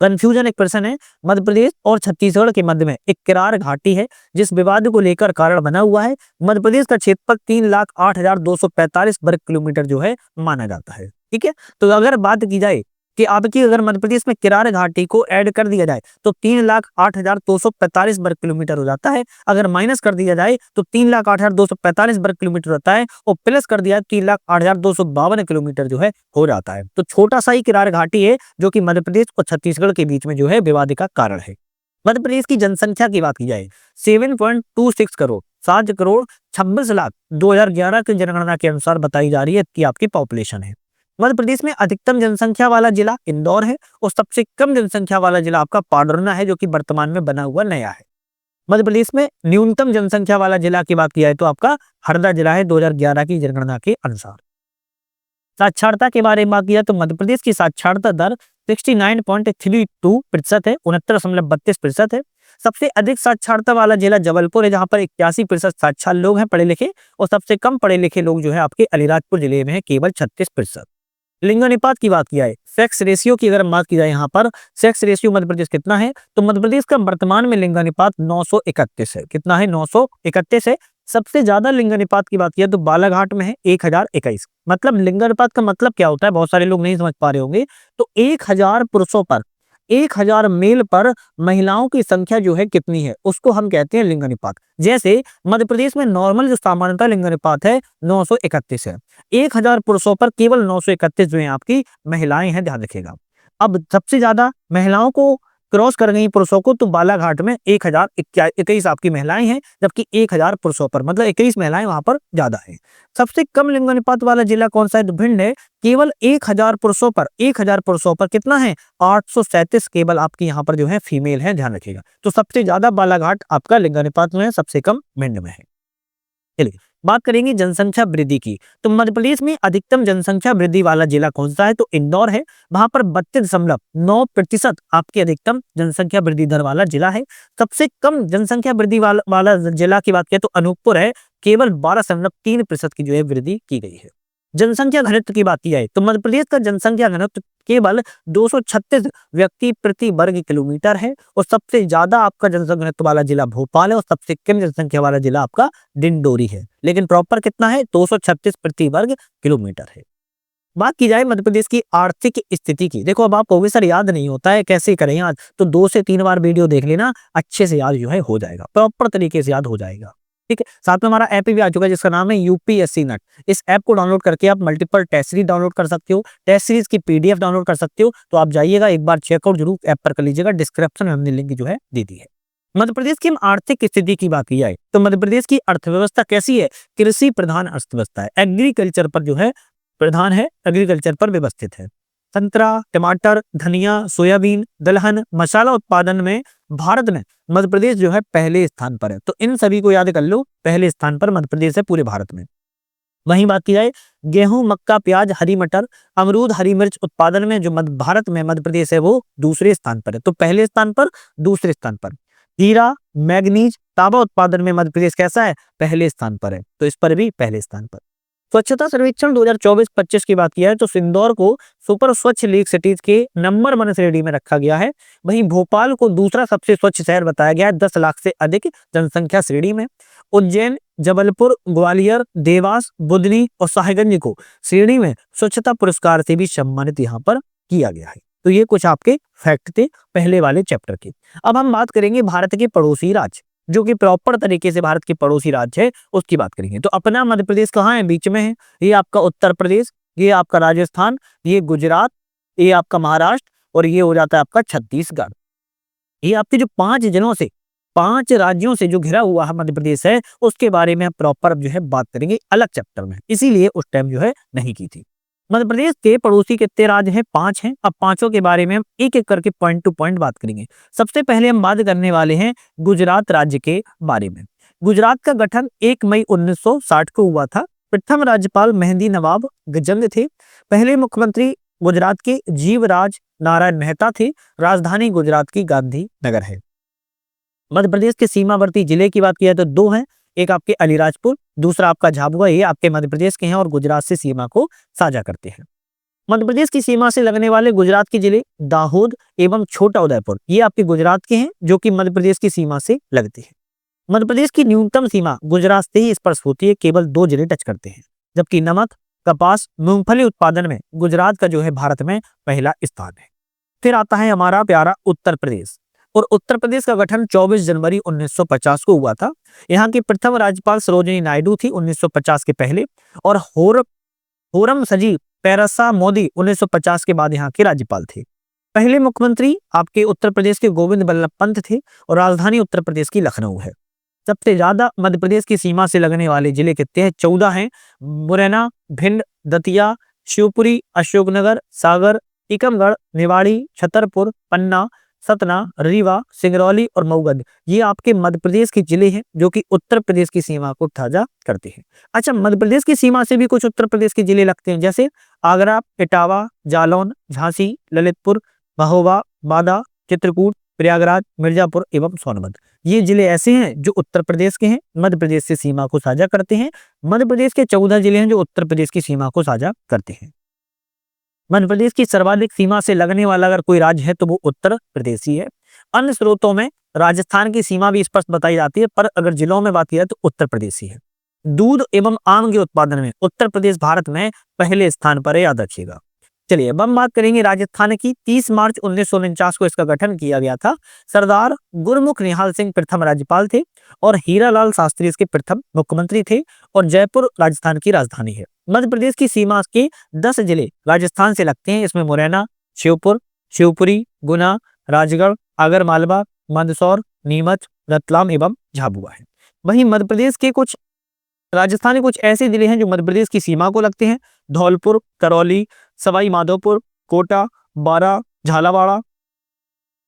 [SPEAKER 1] कंफ्यूजन एक प्रश्न है, मध्य प्रदेश और छत्तीसगढ़ के मध्य में एक किरार घाटी है जिस विवाद को लेकर कारण बना हुआ है। मध्य प्रदेश का क्षेत्रफल 3,08,245 वर्ग किलोमीटर जो है माना जाता है। ठीक है, तो अगर बात की जाए कि आपकी अगर मध्य प्रदेश में किरार घाटी को ऐड कर दिया जाए तो 3,08,245 वर्ग किलोमीटर हो जाता है। अगर माइनस कर दिया जाए तो 3,08,245 वर्ग किलोमीटर होता है और प्लस कर दिया 3,08,252 किलोमीटर जो है हो जाता है। तो छोटा सा ही किरार घाटी है जो कि मध्य प्रदेश और छत्तीसगढ़ के बीच में जो है विवाद का कारण है। मध्य प्रदेश की जनसंख्या की बात की जाए 7.26 करोड़ 7 करोड़ 26 लाख 2011 की जनगणना के अनुसार बताई जा रही है कि आपकी पॉपुलेशन है। मध्य प्रदेश में अधिकतम जनसंख्या वाला जिला इंदौर है और सबसे कम जनसंख्या वाला जिला आपका पाडरना है जो कि वर्तमान में बना हुआ नया है। मध्य प्रदेश में न्यूनतम जनसंख्या वाला जिला की बात की जाए तो आपका हरदा जिला है 2011 की जनगणना के अनुसार। साक्षरता के बारे में बात किया तो मध्य प्रदेश की साक्षरता दर 69.32% है, 69.32% है। सबसे अधिक साक्षरता वाला जिला जबलपुर है जहां पर 81% साक्षर लोग हैं पढ़े लिखे, और सबसे कम पढ़े लिखे लोग जो है आपके अलीराजपुर जिले में है, केवल 36%। लिंगानुपात की बात की जाए, सेक्स रेशियो की अगर बात की जाए, यहाँ पर सेक्स रेशियो मध्य प्रदेश कितना है तो मध्य प्रदेश का वर्तमान में लिंगानुपात 931 है। कितना है? 931 है। सबसे ज्यादा लिंगानुपात की बात किया तो बालाघाट में है 1021। मतलब लिंगानुपात का मतलब क्या होता है, बहुत सारे लोग नहीं समझ पा रहे होंगे। तो 1000 पुरुषों पर 1000 मेल पर महिलाओं की संख्या जो है कितनी है, उसको हम कहते हैं लिंग अनुपात। जैसे मध्य प्रदेश में नॉर्मल जो सामान्यतः लिंग अनुपात है 931 है, 1000 पुरुषों पर केवल 931 जो है आपकी महिलाएं हैं, ध्यान रखिएगा। अब सबसे ज्यादा महिलाओं को क्रॉस कर गई पुरुषों को, तो बालाघाट में 1021 आपकी महिलाएं हैं, जबकि 1000 पुरुषों पर, मतलब 21 महिलाएं वहां पर ज्यादा है। सबसे कम लिंग अनुपात वाला जिला कौन सा है, तो भिंड है। केवल 1000 पुरुषों पर कितना है, 837 केवल आपकी यहाँ पर जो है फीमेल है, ध्यान रखिएगा। तो सबसे ज्यादा बालाघाट आपका लिंग अनुपात में है, सबसे कम भिंड में है। चलिए बात करेंगे जनसंख्या वृद्धि की। तो मध्य प्रदेश में अधिकतम जनसंख्या वृद्धि वाला जिला कौन सा है, तो इंदौर है। वहां पर 32.9% आपकी अधिकतम जनसंख्या वृद्धि दर वाला जिला है। सबसे कम जनसंख्या वृद्धि वाला जिला की बात करें तो अनूपपुर है, केवल 12.3% की जो है वृद्धि की गई है। जनसंख्या घनत्व की बात की जाए तो मध्य प्रदेश का जनसंख्या घनत्व केवल 236 व्यक्ति प्रति वर्ग किलोमीटर है, और सबसे ज्यादा आपका जनसंख्या घनत्व वाला जिला भोपाल है, और सबसे कम जनसंख्या वाला जिला आपका डिंडोरी है। लेकिन प्रॉपर कितना है, 236 प्रति वर्ग किलोमीटर है। बात की जाए मध्य प्रदेश की आर्थिक स्थिति की, देखो अब आप कहोगे सर याद नहीं होता है, कैसे करें याद, तो 2 से 3 बार वीडियो देख लेना, अच्छे से याद जो है हो जाएगा, प्रॉपर तरीके से याद हो जाएगा। ठीक है, साथ में हमारा ऐप भी आ चुका है जिसका नाम है यूपीएससी नेट। इस ऐप को डाउनलोड करके आप मल्टीपल टेस्ट सीरीज डाउनलोड कर सकते हो, टेस्ट सीरीज की पीडीएफ डाउनलोड कर सकते हो। तो आप जाइएगा एक बार चेकआउट जरूर ऐप पर कर लीजिएगा, डिस्क्रिप्शन में हमने लिंक जो है दे दी है। मध्य प्रदेश की आर्थिक स्थिति की बात की जाए तो मध्य प्रदेश की अर्थव्यवस्था कैसी है, कृषि प्रधान अर्थव्यवस्था है, एग्रीकल्चर पर जो है प्रधान है, एग्रीकल्चर पर व्यवस्थित है। संतरा, टमाटर, धनिया, सोयाबीन, दलहन, मसाला उत्पादन में भारत में मध्य प्रदेश जो है पहले स्थान पर है। तो इन सभी को याद कर लो, पहले स्थान पर मध्य प्रदेश है पूरे भारत में। वहीं बात की जाए गेहूं, मक्का, प्याज, हरी मटर, अमरूद, हरी मिर्च उत्पादन में जो भारत में मध्य प्रदेश है वो दूसरे स्थान पर है। तो पहले स्थान पर, दूसरे स्थान पर। हीरा, मैग्नीज, तांबा उत्पादन में मध्य प्रदेश कैसा है, पहले स्थान पर है, तो इस पर भी पहले स्थान पर। स्वच्छता सर्वेक्षण 2024-25 की बात किया है तो इंदौर को सुपर स्वच्छ लीग सिटीज के नंबर 1 श्रेणी में रखा गया है। वहीं भोपाल को दूसरा सबसे स्वच्छ शहर बताया गया है 10 लाख से अधिक जनसंख्या श्रेणी में। उज्जैन, जबलपुर, ग्वालियर, देवास, बुधनी और साहिबगंज को श्रेणी में स्वच्छता पुरस्कार से भी सम्मानित यहाँ पर किया गया है। तो ये कुछ आपके फैक्ट थे पहले वाले चैप्टर के। अब हम बात करेंगे भारत के पड़ोसी राज्य, जो कि प्रॉपर तरीके से भारत के पड़ोसी राज्य है, उसकी बात करेंगे। तो अपना मध्य प्रदेश कहाँ है, बीच में है। ये आपका उत्तर प्रदेश, ये आपका राजस्थान, ये गुजरात, ये आपका महाराष्ट्र, और ये हो जाता है आपका छत्तीसगढ़। ये आपके जो 5 जिलों से, 5 राज्यों से जो घिरा हुआ है मध्य प्रदेश है, उसके बारे में प्रॉपर जो है बात करेंगे अलग चैप्टर में, इसीलिए उस टाइम जो है नहीं की थी। मध्य प्रदेश के पड़ोसी कितने राज्य हैं, 5 हैं। अब पांचों के बारे में हम एक एक करके पॉइंट टू पॉइंट बात करेंगे। सबसे पहले हम बात करने वाले हैं गुजरात राज्य के बारे में। गुजरात का गठन 1 मई 1960 को हुआ था। प्रथम राज्यपाल मेहंदी नवाब गजंग थे। पहले मुख्यमंत्री गुजरात के जीवराज नारायण मेहता थे। राजधानी गुजरात की गांधी नगर है। मध्य प्रदेश के सीमावर्ती जिले की बात किया तो 2 हैं, एक आपके अलीराजपुर, दूसरा आपका झाबुआ। ये आपके मध्य प्रदेश के हैं और गुजरात से सीमा को साझा करते हैं। मध्य प्रदेश की सीमा से लगने वाले गुजरात के जिले दाहोद एवं छोटा उदयपुर, ये आपके गुजरात के हैं, जो कि मध्य प्रदेश की सीमा से लगते हैं। मध्य प्रदेश की न्यूनतम सीमा गुजरात से ही स्पर्श होती है, केवल 2 जिले टच करते हैं, जबकि नमक, कपास, मूंगफली उत्पादन में गुजरात का जो है भारत में पहला स्थान है। फिर आता है हमारा प्यारा उत्तर प्रदेश, और उत्तर प्रदेश का गठन 24 जनवरी 1950 को हुआ था। यहाँ की प्रथम राज्यपाल सरोजिनी नायडू थी 1950 के पहले, और होरम सजी पैरसा मोदी 1950 के बाद यहाँ के राज्यपाल थे। पहले मुख्यमंत्री आपके उत्तर प्रदेश के गोविंद बल्लभ पंत थे, और राजधानी उत्तर प्रदेश की लखनऊ है। सबसे ज्यादा मध्य प्रदेश की सीमा से लगने वाले जिले कितने हैं, 14 हैं। मुरैना, भिंड, दतिया, शिवपुरी, अशोकनगर, सागर, टीकमगढ़, निवाड़ी, छतरपुर, पन्ना, सतना, रीवा, सिंगरौली और मऊगंज, ये आपके मध्य प्रदेश के जिले हैं, जो कि उत्तर प्रदेश की सीमा को साझा करते हैं। अच्छा, मध्य प्रदेश की सीमा से भी कुछ उत्तर प्रदेश के जिले लगते हैं, जैसे आगरा, इटावा, जालौन, झांसी, ललितपुर, महोबा, बांदा, चित्रकूट, प्रयागराज, मिर्जापुर एवं सोनभद्र। ये जिले ऐसे हैं जो उत्तर प्रदेश के हैं, मध्य प्रदेश से सीमा को साझा करते हैं। मध्य प्रदेश के 14 जिले हैं जो उत्तर प्रदेश की सीमा को साझा करते हैं। मध्य प्रदेश की सर्वाधिक सीमा से लगने वाला अगर कोई राज्य है तो वो उत्तर प्रदेश ही है। अन्य स्रोतों में राजस्थान की सीमा भी स्पष्ट बताई जाती है, पर अगर जिलों में बात की जाए तो उत्तर प्रदेश ही है। दूध एवं आम के उत्पादन में उत्तर प्रदेश भारत में पहले स्थान पर है, याद रखिएगा। चलिए अब हम बात करेंगे राजस्थान की। 30 मार्च 1949 को इसका गठन किया गया था। सरदार गुरमुख निहाल सिंह प्रथम राज्यपाल थे और हीरालाल शास्त्री इसके प्रथम मुख्यमंत्री थे और जयपुर राजस्थान की राजधानी है। मध्य प्रदेश की सीमा के 10 जिले राजस्थान से लगते हैं। इसमें मुरैना, श्योपुर, शिवपुरी, गुना, राजगढ़, आगरमालवा, मंदसौर, नीमच, रतलाम एवं झाबुआ है। वहीं मध्य प्रदेश के कुछ राजस्थान के कुछ ऐसे जिले हैं जो मध्य प्रदेश की सीमा को लगते हैं। धौलपुर, करौली, सवाई माधोपुर, कोटा, बारा, झालावाड़,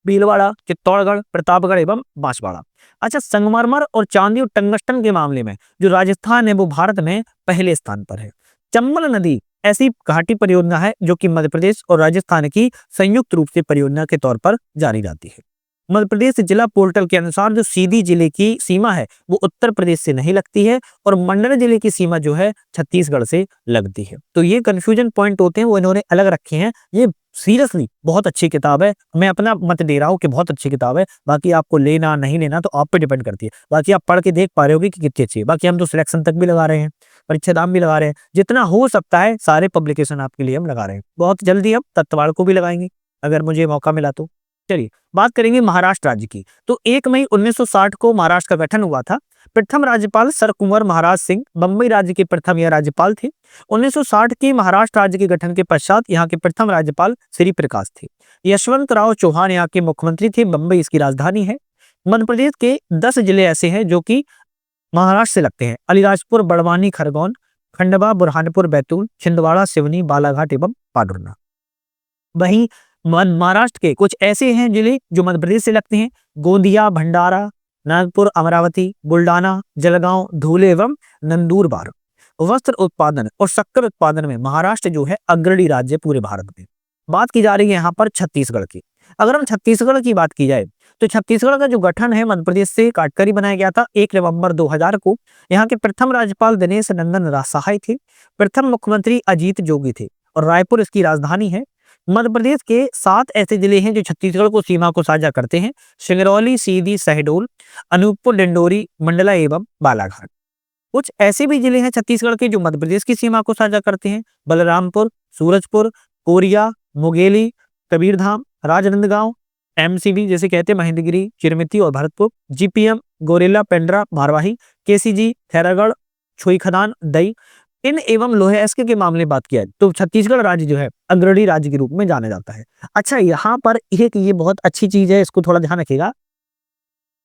[SPEAKER 1] भीलवाड़ा, चित्तौड़गढ़, प्रतापगढ़ एवं बांसवाड़ा। अच्छा, संगमरमर और चांदी और टंगस्टन के मामले में जो राजस्थान है वो भारत में पहले स्थान पर है। चंबल नदी ऐसी घाटी परियोजना है जो कि मध्य प्रदेश और राजस्थान की संयुक्त रूप से परियोजना के तौर पर जानी जाती है। मध्य प्रदेश जिला पोर्टल के अनुसार जो सीधी जिले की सीमा है वो उत्तर प्रदेश से नहीं लगती है और मंडला जिले की सीमा जो है छत्तीसगढ़ से लगती है। तो ये कंफ्यूजन पॉइंट होते हैं वो इन्होंने अलग रखे हैं। ये सीरियसली बहुत अच्छी किताब है, मैं अपना मत दे रहा हूँ कि बहुत अच्छी किताब है। बाकी आपको लेना नहीं लेना तो आप पे डिपेंड करती है। बाकी आप पढ़ के देख पा रहे होगे कि कितनी अच्छी है। बाकी हम तो सिलेक्शन तक भी लगा रहे हैं, परीक्षा दाम भी लगा रहे हैं, जितना हो सकता है सारे पब्लिकेशन आपके लिए हम लगा रहे हैं। बहुत जल्दी हम तत्वाड़ को भी लगाएंगे अगर मुझे मौका मिला तो। चलिए बात करेंगे महाराष्ट्र राज्य की। तो 1 मई 1960 को महाराष्ट्र का गठन हुआ था। प्रथम राज्यपाल सर कुंवर महाराज सिंह बंबई राज्य के प्रथम यह राज्यपाल थे। 1960 के महाराष्ट्र राज्य के गठन के पश्चात यहाँ के प्रथम राज्यपाल श्री प्रकाश थे। यशवंतराव चौहान यहाँ के मुख्यमंत्री थे। बंबई इसकी राजधानी है। मध्य प्रदेश के 10 जिले ऐसे हैं जो कि महाराष्ट्र से लगते हैं। अलीराजपुर, बड़वानी, खरगोन, खंडवा, बुरहानपुर, बैतूल, छिंदवाड़ा, सिवनी, बालाघाट एवं पाटुरना। वहीं महाराष्ट्र के कुछ ऐसे हैं जिले जो मध्य प्रदेश से लगते हैं। गोंदिया, भंडारा, नागपुर, अमरावती, बुल्डाना, जलगांव, धुले एवं नंदुरबार। वस्त्र उत्पादन और शक्कर उत्पादन में महाराष्ट्र जो है अग्रणी राज्य पूरे भारत में। बात की जा रही है यहाँ पर छत्तीसगढ़ की। अगर हम छत्तीसगढ़ की बात की जाए तो छत्तीसगढ़ का जो गठन है मध्य प्रदेश से काटकर ही बनाया गया था। 1 नवंबर 2000 को यहाँ के प्रथम राज्यपाल दिनेश नंदन सहाय थे। प्रथम मुख्यमंत्री अजीत जोगी थे और रायपुर इसकी राजधानी है। मध्य प्रदेश के 7 ऐसे जिले हैं जो छत्तीसगढ़ को सीमा को साझा करते हैं। सिंगरौली, सीधी, शहडोल, अनूपपुर, डिंडोरी, मंडला एवं बालाघाट। कुछ ऐसे भी जिले हैं छत्तीसगढ़ के जो मध्य प्रदेश की सीमा को साझा करते हैं। बलरामपुर, सूरजपुर, कोरिया, मुंगेली, कबीरधाम, राजनांदगांव, एमसीबी जैसे कहते हैं महेंद्रगिरी, चिरमिती और भरतपुर, जीपीएम, गोरेला, पेंड्रा, भारवाही, केसीजी, खैरागढ़, छुईखदान, दई। इन एवं लोहे एस्के के मामले बात किया तो छत्तीसगढ़ राज्य जो है अग्रणी राज्य के रूप में जाना जाता है। अच्छा, यहाँ पर एक ये बहुत अच्छी चीज है, इसको थोड़ा ध्यान रखिएगा।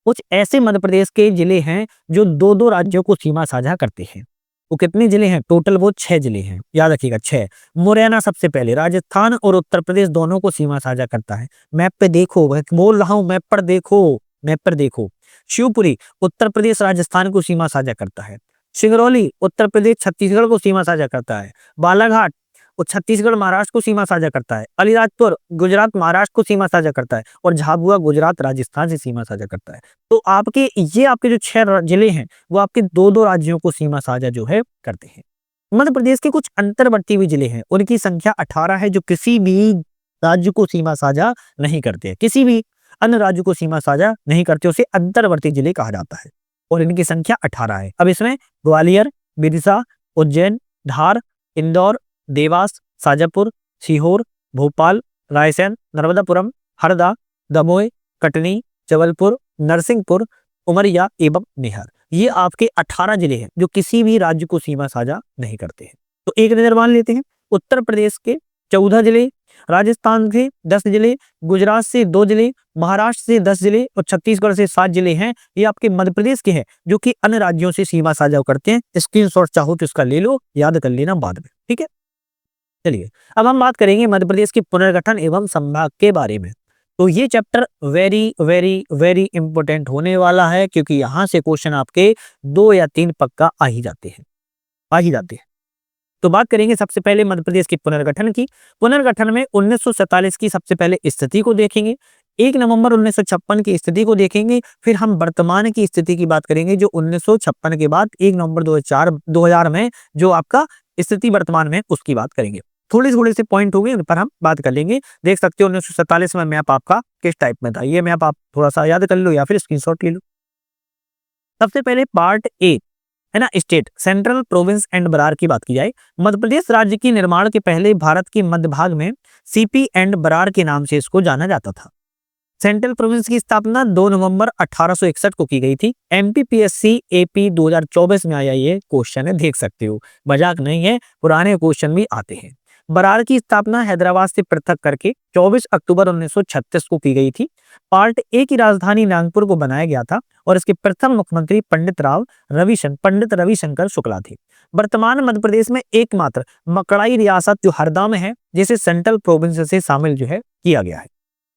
[SPEAKER 1] कुछ ऐसे मध्य प्रदेश के जिले हैं जो 2-2 राज्यों को सीमा साझा करते हैं। वो कितने जिले हैं टोटल? वो 6 जिले हैं, याद रखिएगा 6। मुरैना सबसे पहले राजस्थान और उत्तर प्रदेश दोनों को सीमा साझा करता है। मैप पे देखो, बोल रहा हूं मैप पर देखो, मैप पर देखो। शिवपुरी उत्तर प्रदेश राजस्थान को सीमा साझा करता है। सिंगरौली उत्तर प्रदेश छत्तीसगढ़ को सीमा साझा करता है। बालाघाट छत्तीसगढ़ महाराष्ट्र को सीमा साझा करता है। अलीराजपुर गुजरात महाराष्ट्र को सीमा साझा करता है और झाबुआ गुजरात राजस्थान से सीमा साझा करता है। तो आपके जो 6 जिले हैं वो आपके 2-2 राज्यों को सीमा साझा जो है करते हैं। मध्य प्रदेश के कुछ अंतर्वर्ती भी जिले हैं, उनकी संख्या 18 है जो किसी भी राज्य को सीमा साझा नहीं करते। किसी भी अन्य राज्य को सीमा साझा नहीं करते, उसे अंतर्वर्ती जिले कहा जाता है और इनकी संख्या 18 है। अब इसमें ग्वालियर, विदिशा, उज्जैन, धार, इंदौर, देवास, शाजापुर, सीहोर, भोपाल, रायसेन, नर्मदापुरम, हरदा, दमोह, कटनी, जबलपुर, नरसिंहपुर, उमरिया एवं मेहर। ये आपके 18 जिले हैं जो किसी भी राज्य को सीमा साझा नहीं करते हैं। तो एक नजर मान लेते हैं। उत्तर प्रदेश के 14 जिले, राजस्थान के 10 जिले, गुजरात से 2 जिले, महाराष्ट्र से 10 जिले और छत्तीसगढ़ से 7 जिले हैं। ये आपके मध्य प्रदेश के हैं जो कि अन्य राज्यों से सीमा साझा करते हैं। स्क्रीनशॉट चाहो तो इसका ले लो, याद कर लेना बाद में, ठीक है। चलिए अब हम बात करेंगे मध्य प्रदेश के पुनर्गठन एवं संभाग के बारे में। तो ये chapter very very very important होने वाला है क्योंकि यहां से क्वेश्चन आपके 2 या 3 पक्का आ ही जाते हैं। तो बात करेंगे सबसे पहले मध्य प्रदेश के पुनर्गठन की। पुनर्गठन में 1947 की सबसे पहले स्थिति को देखेंगे, 1 नवंबर 1956 की स्थिति को देखेंगे, फिर हम वर्तमान की स्थिति की बात करेंगे जो 1956 के बाद 1 नवंबर 2000 में जो आपका स्थिति वर्तमान में उसकी बात करेंगे। थोड़े से पॉइंट होंगे उन पर हम बात कर लेंगे। देख सकते हो 1947 में मैप आपका किस टाइप में था, ये मैप आप थोड़ा सा याद कर लो या फिर स्क्रीनशॉट ले लो। सबसे पहले पार्ट ए है ना, state, central province and Berar की बात की जाए, मध्य प्रदेश राज्य की निर्माण के पहले भारत के मध्य भाग में सीपी एंड बरार के नाम से इसको जाना जाता था। सेंट्रल प्रोविंस की स्थापना 2 नवंबर 1861 को की गई थी। एमपीपीएससी एपी 2024 में आया ये क्वेश्चन है, देख सकते हो, मजाक नहीं है, पुराने क्वेश्चन भी आते हैं। बरार की स्थापना हैदराबाद से पृथक करके 24 अक्टूबर 1936 को की गई थी। पार्ट ए की राजधानी नागपुर को बनाया गया था और इसके प्रथम मुख्यमंत्री पंडित रविशंकर शुक्ला थे। वर्तमान मध्य प्रदेश में एकमात्र मकड़ाई रियासत जो हरदा में है, जिसे सेंट्रल प्रोविंस से शामिल जो है किया गया है।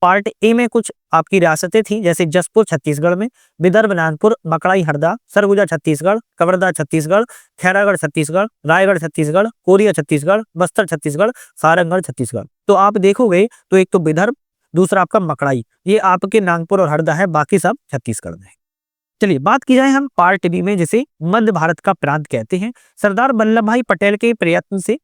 [SPEAKER 1] पार्ट ए में कुछ आपकी रियासतें थी, जैसे जसपुर छत्तीसगढ़ में, विदर्भ नागपुर, मकड़ाई हरदा, सरगुजा छत्तीसगढ़, कवर्धा छत्तीसगढ़, खैरागढ़ छत्तीसगढ़, रायगढ़ छत्तीसगढ़, कोरिया छत्तीसगढ़, बस्तर छत्तीसगढ़, सारंगढ़ छत्तीसगढ़। तो आप देखोगे तो एक तो विदर्भ, दूसरा आपका मकड़ाई, ये आपके नागपुर और हरदा है, बाकी सब छत्तीसगढ़ में। चलिए बात की जाए हम पार्ट बी में, जिसे मध्य भारत का प्रांत कहते हैं। सरदार वल्लभ भाई पटेल के प्रयत्न से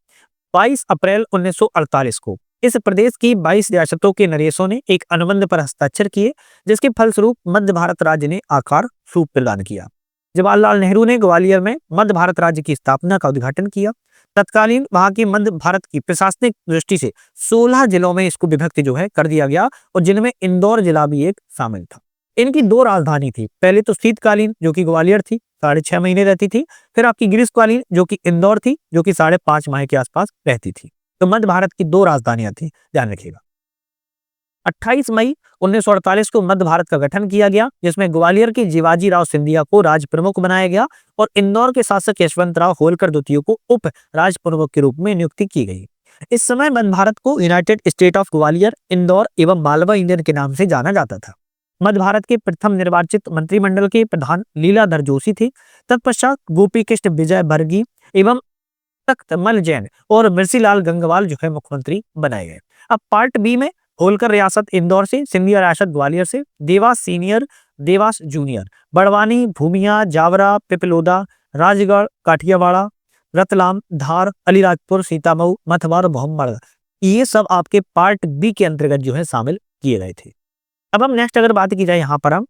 [SPEAKER 1] 22 अप्रैल 1948 को इस प्रदेश की 22 रियासतों के नरेशों ने एक अनुबंध पर हस्ताक्षर किए, जिसके फलस्वरूप मध्य भारत राज्य ने आकार रूप प्रदान किया। जवाहरलाल नेहरू ने ग्वालियर में मध्य भारत राज्य की स्थापना का उद्घाटन किया। तत्कालीन वहां की मध्य भारत की प्रशासनिक दृष्टि से 16 जिलों में इसको विभक्त जो है कर दिया गया, और जिनमें इंदौर जिला भी एक शामिल था। इनकी दो राजधानी थी, पहले तो शीतकालीन जो कि ग्वालियर थी, 6.5 महीने रहती थी, फिर आपकी ग्रीष्मकालीन जो कि इंदौर थी, जो कि 5.5 माह के आसपास रहती थी। तो मध्य भारत की दो राजधानियां थी, ध्यान रखिएगा। 28 मई 1948 को मध्य भारत का गठन किया गया, जिसमें ग्वालियर के जीवाजी राव सिंधिया को राज प्रमुख बनाया गया और इंदौर के शासक यशवंतराव होलकर द्वितीय को उप राज प्रमुख के रूप में नियुक्ति की गई। इस समय मध्य भारत को United state of Gwalior, Indore एवं मालवा इंडियन के नाम से जाना जाता था। मध्य भारत के प्रथम निर्वाचित मंत्रिमंडल के प्रधान लीलाधर जोशी थे। तत्पश्चात गोपी कृष्ण विजय वर्गीय एवं तख्तमल जैन और मिर्सीलाल गंगवाल जो है मुख्यमंत्री बनाए गए। अब पार्ट बी में होलकर रियासत इंदौर से, सिंधिया रियासत ग्वालियर से, देवास सीनियर, देवास जूनियर, बड़वानी, भूमिया, जावरा, पिपलोदा, राजगढ़, काठियावाड़ा, रतलाम, धार, अलीराजपुर, सीतामऊ, मथुरा और मोहम्मद, ये सब आपके पार्ट बी के अंतर्गत जो है शामिल किए गए थे। अब हम नेक्स्ट अगर बात की जाए, यहाँ पर हम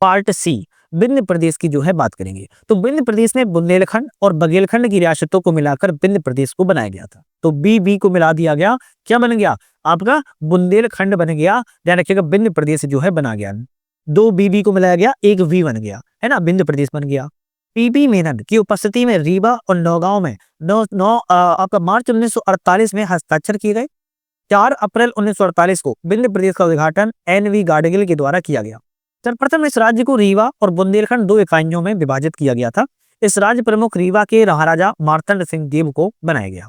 [SPEAKER 1] पार्ट सी विंध्य प्रदेश की जो है बात करेंगे। तो विंध्य प्रदेश में बुंदेलखंड और बघेलखंड की रियासतों को मिलाकर विंध्य प्रदेश को बनाया गया था। तो बी को मिला दिया गया, क्या बन गया आपका बुंदेलखंड बन गया। ध्यान रखिएगा, विंध्य प्रदेश जो है बना गया, 2 बी को मिलाया गया, 1 वी बन गया, है ना, विंध्य प्रदेश बन गया। पीबी मेनन की उपस्थिति में रीवा और नौगांव में आपका मार्च 1948 में हस्ताक्षर किए गए। 4 अप्रैल 1948 को विंध्य प्रदेश का उद्घाटन NV गाडगिल के द्वारा किया गया। सर्वप्रथम इस राज्य को रीवा और बुंदेलखंड 2 इकाइयों में विभाजित किया गया था। इस राज्य प्रमुख रीवा के महाराजा मार्तंड सिंह देव को बनाया गया।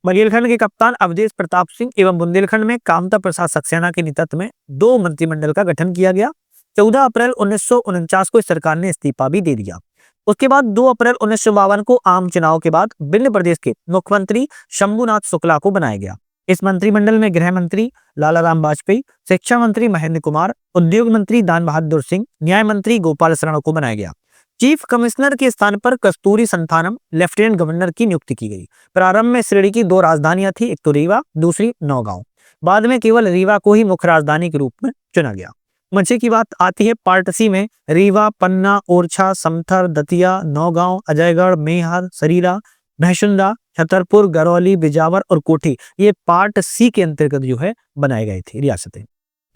[SPEAKER 1] बघेलखंड के कप्तान अवधेश प्रताप सिंह एवं बुंदेलखंड में कामता प्रसाद सक्सेना के नेतृत्व में 2 मंत्रिमंडल का गठन किया गया। 14 अप्रैल 1949 को इस सरकार ने इस्तीफा भी दे दिया। उसके बाद 2 अप्रैल 1952 को आम चुनाव के बाद विंध्य प्रदेश के मुख्यमंत्री शंभुनाथ शुक्ला को बनाया गया। इस मंत्रिमंडल में गृह मंत्री लालाराम वाजपेयी, शिक्षा मंत्री महेंद्र कुमार, उद्योग मंत्री दान बहादुर सिंह, न्याय मंत्री गोपाल शरण को बनाया गया। चीफ कमिश्नर के स्थान पर कस्तूरी संथानम लेफ्टिनेंट गवर्नर की नियुक्ति की गई। प्रारंभ में श्रेणी की 2 राजधानियां थी, एक तो रीवा, दूसरी नौगांव। बाद में केवल रीवा को ही मुख्य राजधानी के रूप में चुना गया। मजे की बात आती है पार्ट सी में, रीवा, पन्ना, ओरछा, समथर, दतिया, नौगांव, अजयगढ़, मेहर, सरीरा, महसुंदा, छतरपुर, गरौली, बिजावर और कोठी, ये पार्ट सी के अंतर्गत जो है बनाए गए थे रियासतें।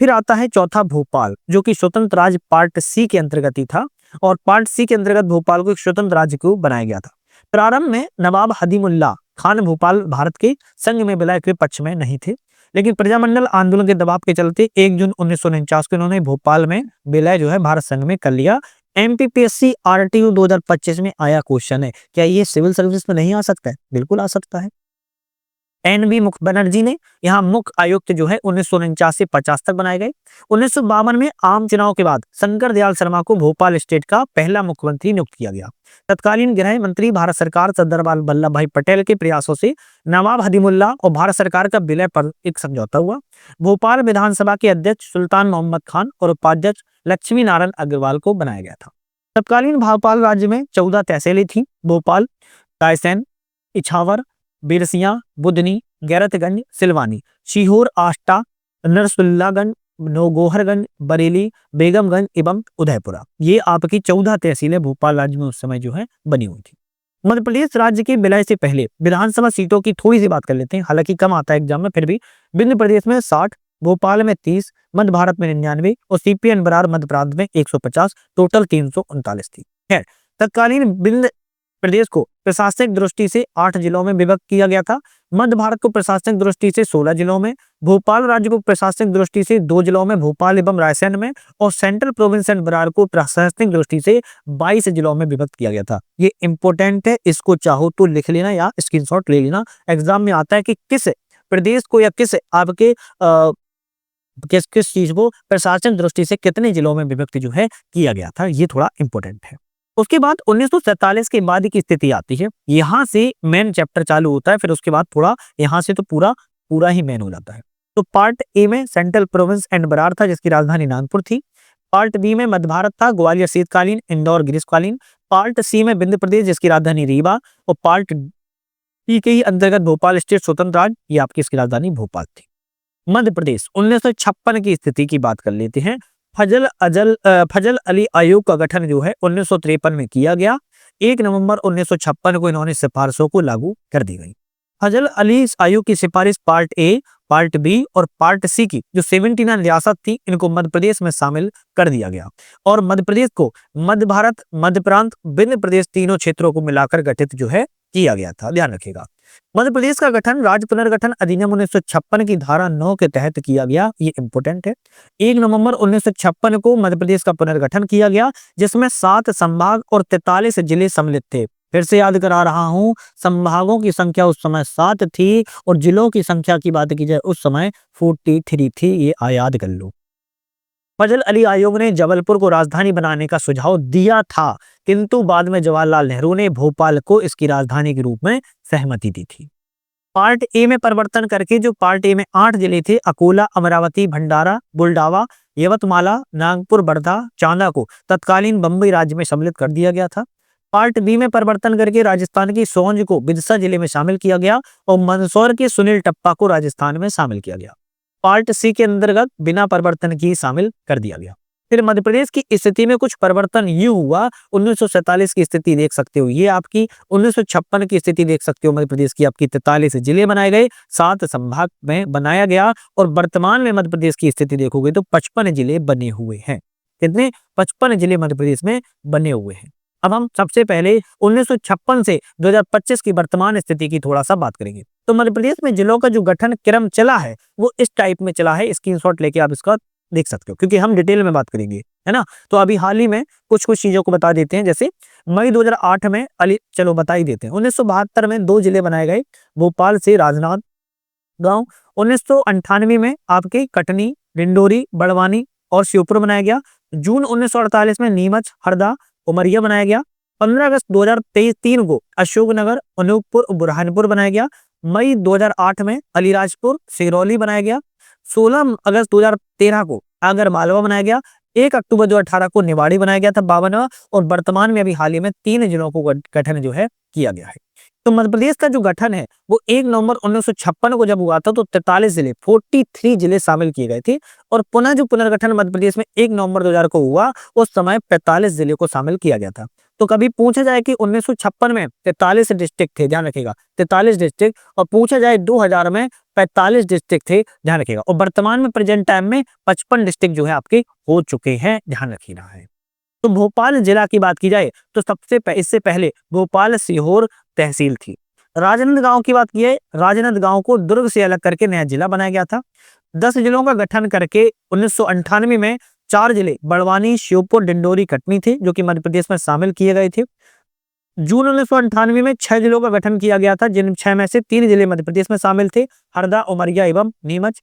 [SPEAKER 1] फिर आता है चौथा भोपाल, जो कि स्वतंत्र राज्य पार्ट सी के अंतर्गत ही था, और पार्ट सी के अंतर्गत भोपाल को एक स्वतंत्र राज्य को बनाया गया था। प्रारंभ में नवाब हदीमुल्लाह खान भोपाल भारत के संघ में विलय के पक्ष में नहीं थे, लेकिन प्रजामंडल आंदोलन के दबाव के चलते 1 जून 1949 को इन्होंने भोपाल में विलय जो है भारत संघ में कर लिया। एमपीपीएससी RTU 2025 में आया क्वेश्चन है, क्या ये सिविल सर्विस में नहीं आ सकता है? बिल्कुल आ सकता है। NV बनर्जी ने यहाँ मुख्य आयुक्त जो है 1949 से 50 तक बनाए गए। 1952 में आम चुनाव के बाद शंकर दयाल शर्मा को भोपाल स्टेट का पहला मुख्यमंत्री नियुक्त किया गया। तत्कालीन गृह मंत्री भारत सरकार सरदार वल्लभ भाई पटेल के प्रयासों से नवाब हदीमुल्लाह और भारत सरकार का विलय पर एक समझौता हुआ। भोपाल विधानसभा के अध्यक्ष सुल्तान मोहम्मद खान और उपाध्यक्ष लक्ष्मी नारायण अग्रवाल को बनाया गया था। तत्कालीन भोपाल राज्य में 14 तहसीलें थी। भोपाल, रायसेन, इछावर, बिरसिया, बुधनी, गैरतगंज, सिलवानी, सीहोर, आष्टा, नरसुल्लागंज, नौगोहरगंज, बरेली, बेगमगंज एवं उदयपुरा। ये आपकी 14 तहसीलें भोपाल राज्य में उस समय जो है बनी हुई थी। मध्य प्रदेश राज्य के विलय से पहले विधानसभा सीटों की थोड़ी सी बात कर लेते हैं, हालांकि कम आता है एग्जाम में, फिर भी विंध्य प्रदेश में 60, भोपाल में 30, मध्य भारत में 99 और सीपीएन बरार मध्य प्रांत में 150, टोटल 339 थी। खैर, तत्कालीन विंध्य प्रदेश को प्रशासनिक दृष्टि से 8 जिलों में विभक्त किया गया था, मध्य भारत को प्रशासनिक दृष्टि से 16 जिलों में, भोपाल राज्य को प्रशासनिक दृष्टि से 2 जिलों में, भोपाल एवं रायसेन में, और सेंट्रल प्रोविंस एंड बरार को प्रशासनिक दृष्टि से 22 जिलों में विभक्त किया गया था। ये इंपॉर्टेंट है, इसको चाहो तो लिख लेना या स्क्रीनशॉट ले लेना। एग्जाम में आता है कि किस प्रदेश को या किस आपके किस किस चीज को प्रशासनिक दृष्टि से कितने जिलों में विभक्त जो है किया गया था, ये थोड़ा इंपॉर्टेंट है। उसके बाद 1947 के बाद की स्थिति आती है, यहां से मेन चैप्टर चालू होता है, फिर उसके बाद थोड़ा यहां से तो पूरा ही मेन हो जाता है। तो पार्ट ए में सेंट्रल प्रोविंस एंड बरार था, जिसकी राजधानी नागपुर थी। पार्ट बी में मध्य भारत था, ग्वालियर शीतकालीन, इंदौर ग्रीष्मकालीन। पार्ट सी में विंध्य प्रदेश, जिसकी राजधानी रीवा, और पार्ट डी के ही अंतर्गत भोपाल स्टेट स्वतंत्र राज्य, ये आपकी इसकी राजधानी भोपाल थी। मध्य प्रदेश 1956 की स्थिति की बात कर लेते हैं। फजल अली आयोग का गठन जो है 1953 में किया गया। 1 नवंबर 1956 को इन्होंने सिफारिशों को लागू कर दी गई। फजल अली आयोग की सिफारिश पार्ट ए, पार्ट बी और पार्ट सी की जो 79 रियासत थी, इनको मध्य प्रदेश में शामिल कर दिया गया, और मध्य प्रदेश को मध्य भारत, मध्य प्रांत, विंध्य प्रदेश तीनों क्षेत्रों को मिलाकर गठित जो है किया गया था। ध्यान रखिएगा, मध्य प्रदेश का गठन राज्य पुनर्गठन अधिनियम 1956 की धारा 9 के तहत किया गया। ये इंपोर्टेंट है। 1 नवंबर 1956 को मध्य प्रदेश का पुनर्गठन किया गया, जिसमें 7 संभाग और 43 जिले सम्मिलित थे। फिर से याद करा रहा हूं, संभागों की संख्या उस समय 7 थी और जिलों की संख्या की बात की जाए उस समय 43 थी। ये याद कर लो। फजल अली आयोग ने जबलपुर को राजधानी बनाने का सुझाव दिया था, किंतु बाद में जवाहरलाल नेहरू ने भोपाल को इसकी राजधानी के रूप में सहमति दी थी। पार्ट ए में परिवर्तन करके जो पार्ट ए में 8 जिले थे, अकोला, अमरावती, भंडारा, बुल्डावा, यवतमाला, नागपुर, वर्धा, चांदा को तत्कालीन बंबई राज्य में सम्मिलित कर दिया गया था। पार्ट बी में परिवर्तन करके राजस्थान की सोंझ को विदिशा जिले में शामिल किया गया और मंदसौर के सुनील टप्पा को राजस्थान में शामिल किया गया। पार्ट सी के अंतर्गत बिना परिवर्तन की शामिल कर दिया गया। फिर मध्य प्रदेश की स्थिति में कुछ परिवर्तन यूं हुआ। 1947 की स्थिति देख सकते हो, ये आपकी 1956 की स्थिति देख सकते हो। मध्य प्रदेश की आपकी 43 जिले बनाए गए, 7 संभाग में बनाया गया, और वर्तमान में मध्य प्रदेश की स्थिति देखोगे तो 55 जिले बने हुए हैं। कितने? 55 जिले मध्य प्रदेश में बने हुए हैं। अब हम सबसे पहले 1956 से 2025 की वर्तमान स्थिति की थोड़ा सा बात करेंगे। तो मध्य प्रदेश में जिलों का जो गठन क्रम चला है वो इस टाइप में चला है। स्क्रीनशॉट लेके आप इसका देख सकते हो, क्योंकि हम डिटेल में बात करेंगे, है ना। तो अभी हाल ही में कुछ चीजों को बता देते हैं। जैसे मई 2008 में चलो बता ही देते हैं। 1972 में 2 जिले बनाए गए, भोपाल से राजनांदगांव। 1998 में आपके कटनी, डिंडोरी, बड़वानी और श्योपुर बनाया गया। जून 1948 में नीमच, हरदा, उमरिया बनाया गया। 15 अगस्त 2023 को अशोकनगर, अनूपपुर, बुरहानपुर बनाया गया। मई 2008 में अलीराजपुर, सिगरौली बनाया गया। 16 अगस्त 2013 को आगर मालवा बनाया गया। 1 अक्टूबर 2018 को निवाड़ी बनाया गया था 52वां, और वर्तमान में अभी हाल ही में 3 जिलों को गठन जो है किया गया है। तो मध्य प्रदेश का जो गठन है वो 1 नवंबर 1956 को जब हुआ था तो 43 जिले 43 जिले शामिल किए गए थे, और पुनः जो पुनर्गठन मध्य प्रदेश में 1 नवंबर 2000 को हुआ उस समय 45 जिले को शामिल किया गया था। तो कभी पूछा जाए कि 1956 में 43 डिस्ट्रिक्ट थे, ध्यान रखिएगा 43 डिस्ट्रिक्ट, और पूछा जाए 2000 में 45 डिस्ट्रिक्ट थे, ध्यान रखिएगा। और वर्तमान में प्रेजेंट टाइम में 55 डिस्ट्रिक्ट जो है आपके हो चुके हैं, ध्यान रखिएगा है। तो भोपाल जिला की बात की जाए तो इससे पहले भोपाल सीहोर तहसील थी। राजनांदगांव की बात की है, राजनांदगांव को दुर्ग से अलग करके नया जिला बनाया गया था। 10 जिलों का गठन करके 1998 में 4 जिले बड़वानी, श्योपुर, डिंडोरी, कटनी थे, जो कि मध्य प्रदेश में शामिल किए गए थे। जून 1998 में 6 जिलों का गठन किया गया था, जिन 6 में से 3 जिले मध्य प्रदेश में शामिल थे, हरदा, उमरिया एवं नीमच।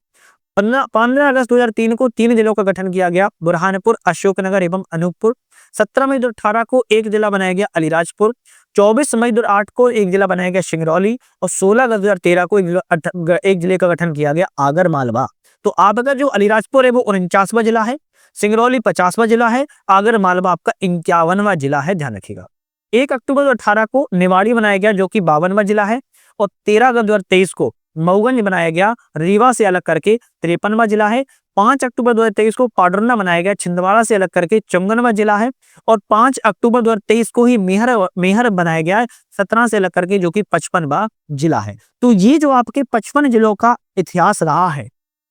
[SPEAKER 1] 15 अगस्त 2003 को 3 जिलों का गठन किया गया, बुरहानपुर, अशोकनगर एवं अनूपपुर। 17 मई 2018 को एक जिला बनाया गया, अलीराजपुर। 24 मई 2008 को एक जिला बनाया गया, सिंगरौली। और 16 अगस्त 2013 को एक जिले का गठन किया गया, आगर मालवा। तो आपका जो अलीराजपुर है वो 49वां जिला है, सिंगरौली 50वां जिला है, आगर मालवा आपका 51वां जिला है, ध्यान रखिएगा। 1 अक्टूबर 2018 को निवाड़ी बनाया गया, जो कि 52वां जिला है। और 13 अगस्त 2023 को मऊगंज बनाया गया रीवा से अलग करके 53वां जिला है। 5 अक्टूबर 2023 को पाडरना बनाया गया छिंदवाड़ा से अलग करके 54वां जिला है। और 5 अक्टूबर 2023 को ही मेहर बनाया गया है सतना से अलग करके, जो कि 55वां जिला है। तो ये जो आपके 55 जिलों का इतिहास रहा है,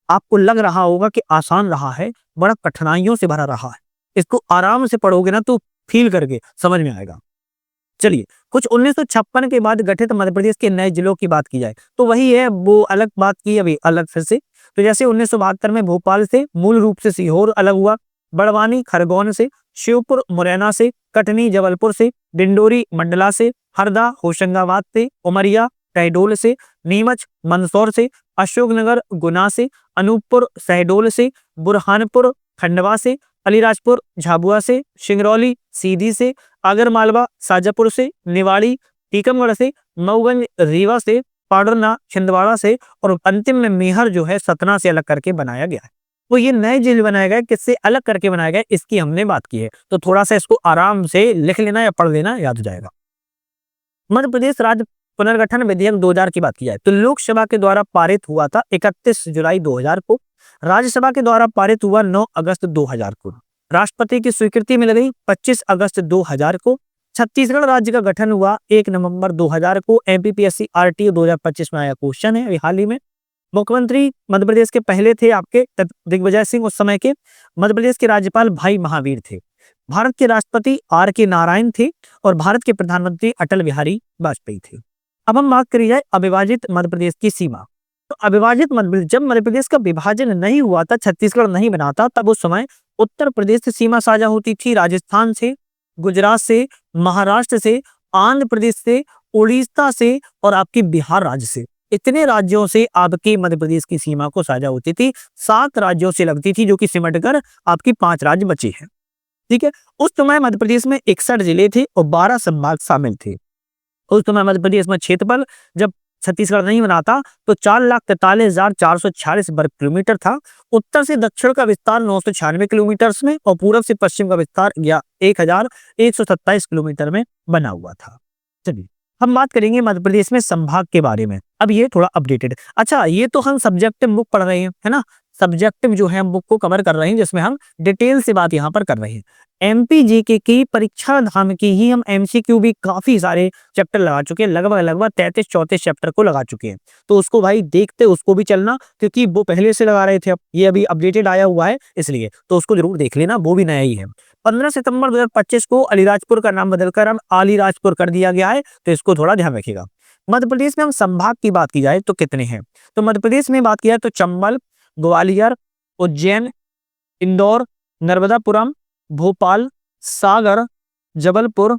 [SPEAKER 1] आपको लग रहा होगा कि आसान रहा है, बड़ा कठिनाइयों से भरा रहा है। इसको आराम से पढ़ोगे ना तो फील करके समझ में आएगा। चलिए, कुछ 1956 के बाद गठित मध्य प्रदेश के नए जिलों की बात की जाए तो वही है, वो अलग बात की अभी अलग फिर से। तो जैसे 1972 में भोपाल से मूल रूप से सीहोर अलग हुआ, बड़वानी खरगोन से, शिवपुर मुरैना से, कटनी जबलपुर से, डिंडोरी मंडला से, हरदा होशंगाबाद से, उमरिया शहडोल से, नीमच मंदसौर से, अशोकनगर गुना से, अनूपपुर शहडोल से, बुरहानपुर खंडवा से, अलीराजपुर झाबुआ से, सिंगरौली सीधी से, आगरमालवा शाजापुर से, निवाड़ी टीकमगढ़ से, मऊगंज रीवा से, पाडरना छिंदवाड़ा से और अंतिम में मेहर जो है सतना से अलग करके बनाया गया है। तो ये नए जिले बनाए गए, किससे अलग करके बनाया गया, इसकी हमने बात की है। तो थोड़ा सा इसको आराम से लिख लेना या पढ़ लेना, याद हो जाएगा। मध्य प्रदेश राज्य पुनर्गठन विधेयक 2000 की बात की जाए तो लोकसभा के द्वारा पारित हुआ था 31 जुलाई 2000 को, राज्यसभा के द्वारा पारित हुआ 9 अगस्त 2000 को, राष्ट्रपति की स्वीकृति मिल गई 25 अगस्त 2000 को, छत्तीसगढ़ राज्य का गठन हुआ 1 नवंबर 2000 को। एमपीपीएससी आरटीओ 2025 में आया क्वेश्चन है हाल ही में। मुख्यमंत्री मध्य प्रदेश के पहले थे आपके दिग्विजय सिंह, उस समय के मध्य प्रदेश के राज्यपाल भाई महावीर थे। भारत के राष्ट्रपति आर के नारायण थे और भारत के प्रधानमंत्री अटल बिहारी वाजपेयी थे। अब हम बात करी जाए अविभाजित मध्य प्रदेश की सीमा। तो अविभाजित मध्य प्रदेश, जब मध्य प्रदेश का विभाजन नहीं हुआ था, छत्तीसगढ़ नहीं बना था, तब उस समय उत्तर प्रदेश से सीमा साझा होती थी, राजस्थान से, गुजरात से, महाराष्ट्र से, आंध्र प्रदेश से, उड़ीसा से और आपके बिहार राज्य से। इतने राज्यों से आपके मध्य प्रदेश की सीमा को साझा होती थी। 7 राज्यों से लगती थी, जो कि सिमटकर आपकी 5 राज्य बचे हैं। ठीक है, उस समय मध्य प्रदेश में 61 जिले थे और 12 संभाग शामिल थे। उस समय मध्य प्रदेश में क्षेत्रफल जब छत्तीसगढ़ नहीं बना था तो 4,43,446 वर्ग किलोमीटर था। उत्तर से दक्षिण का विस्तार 996 किलोमीटर में और पूरब से पश्चिम का विस्तार 1,127 किलोमीटर में बना हुआ था। चलिए, हम बात करेंगे मध्य प्रदेश में संभाग के बारे में। अब ये थोड़ा अपडेटेड, अच्छा ये तो हम सब्जेक्टिव बुक पढ़ रहे हैं, है ना, सब्जेक्टिव जो है हम बुक को कवर कर रहे हैं, जिसमें हम डिटेल से बात यहाँ पर कर रहे हैं। एमपीजीके की परीक्षा धाम की ही हम एमसीक्यू भी काफी सारे चैप्टर लगा चुके हैं, लगभग 33-34 चैप्टर को लगा चुके हैं। तो उसको भाई देखते उसको भी चलना, क्योंकि वो पहले से लगा रहे थे, अब ये अभी अपडेटेड आया हुआ है इसलिए, तो उसको जरूर देख लेना, वो भी नया ही है। 15 सितंबर 2025 को अलीराजपुर का नाम बदलकर अब अलीराजपुर कर दिया गया है, तो इसको थोड़ा ध्यान रखिएगा। मध्य प्रदेश में हम संभाग की बात की जाए तो कितने हैं, तो मध्य प्रदेश में बात की जाए तो चंबल, ग्वालियर, उज्जैन, इंदौर, नर्मदापुरम, भोपाल, सागर, जबलपुर,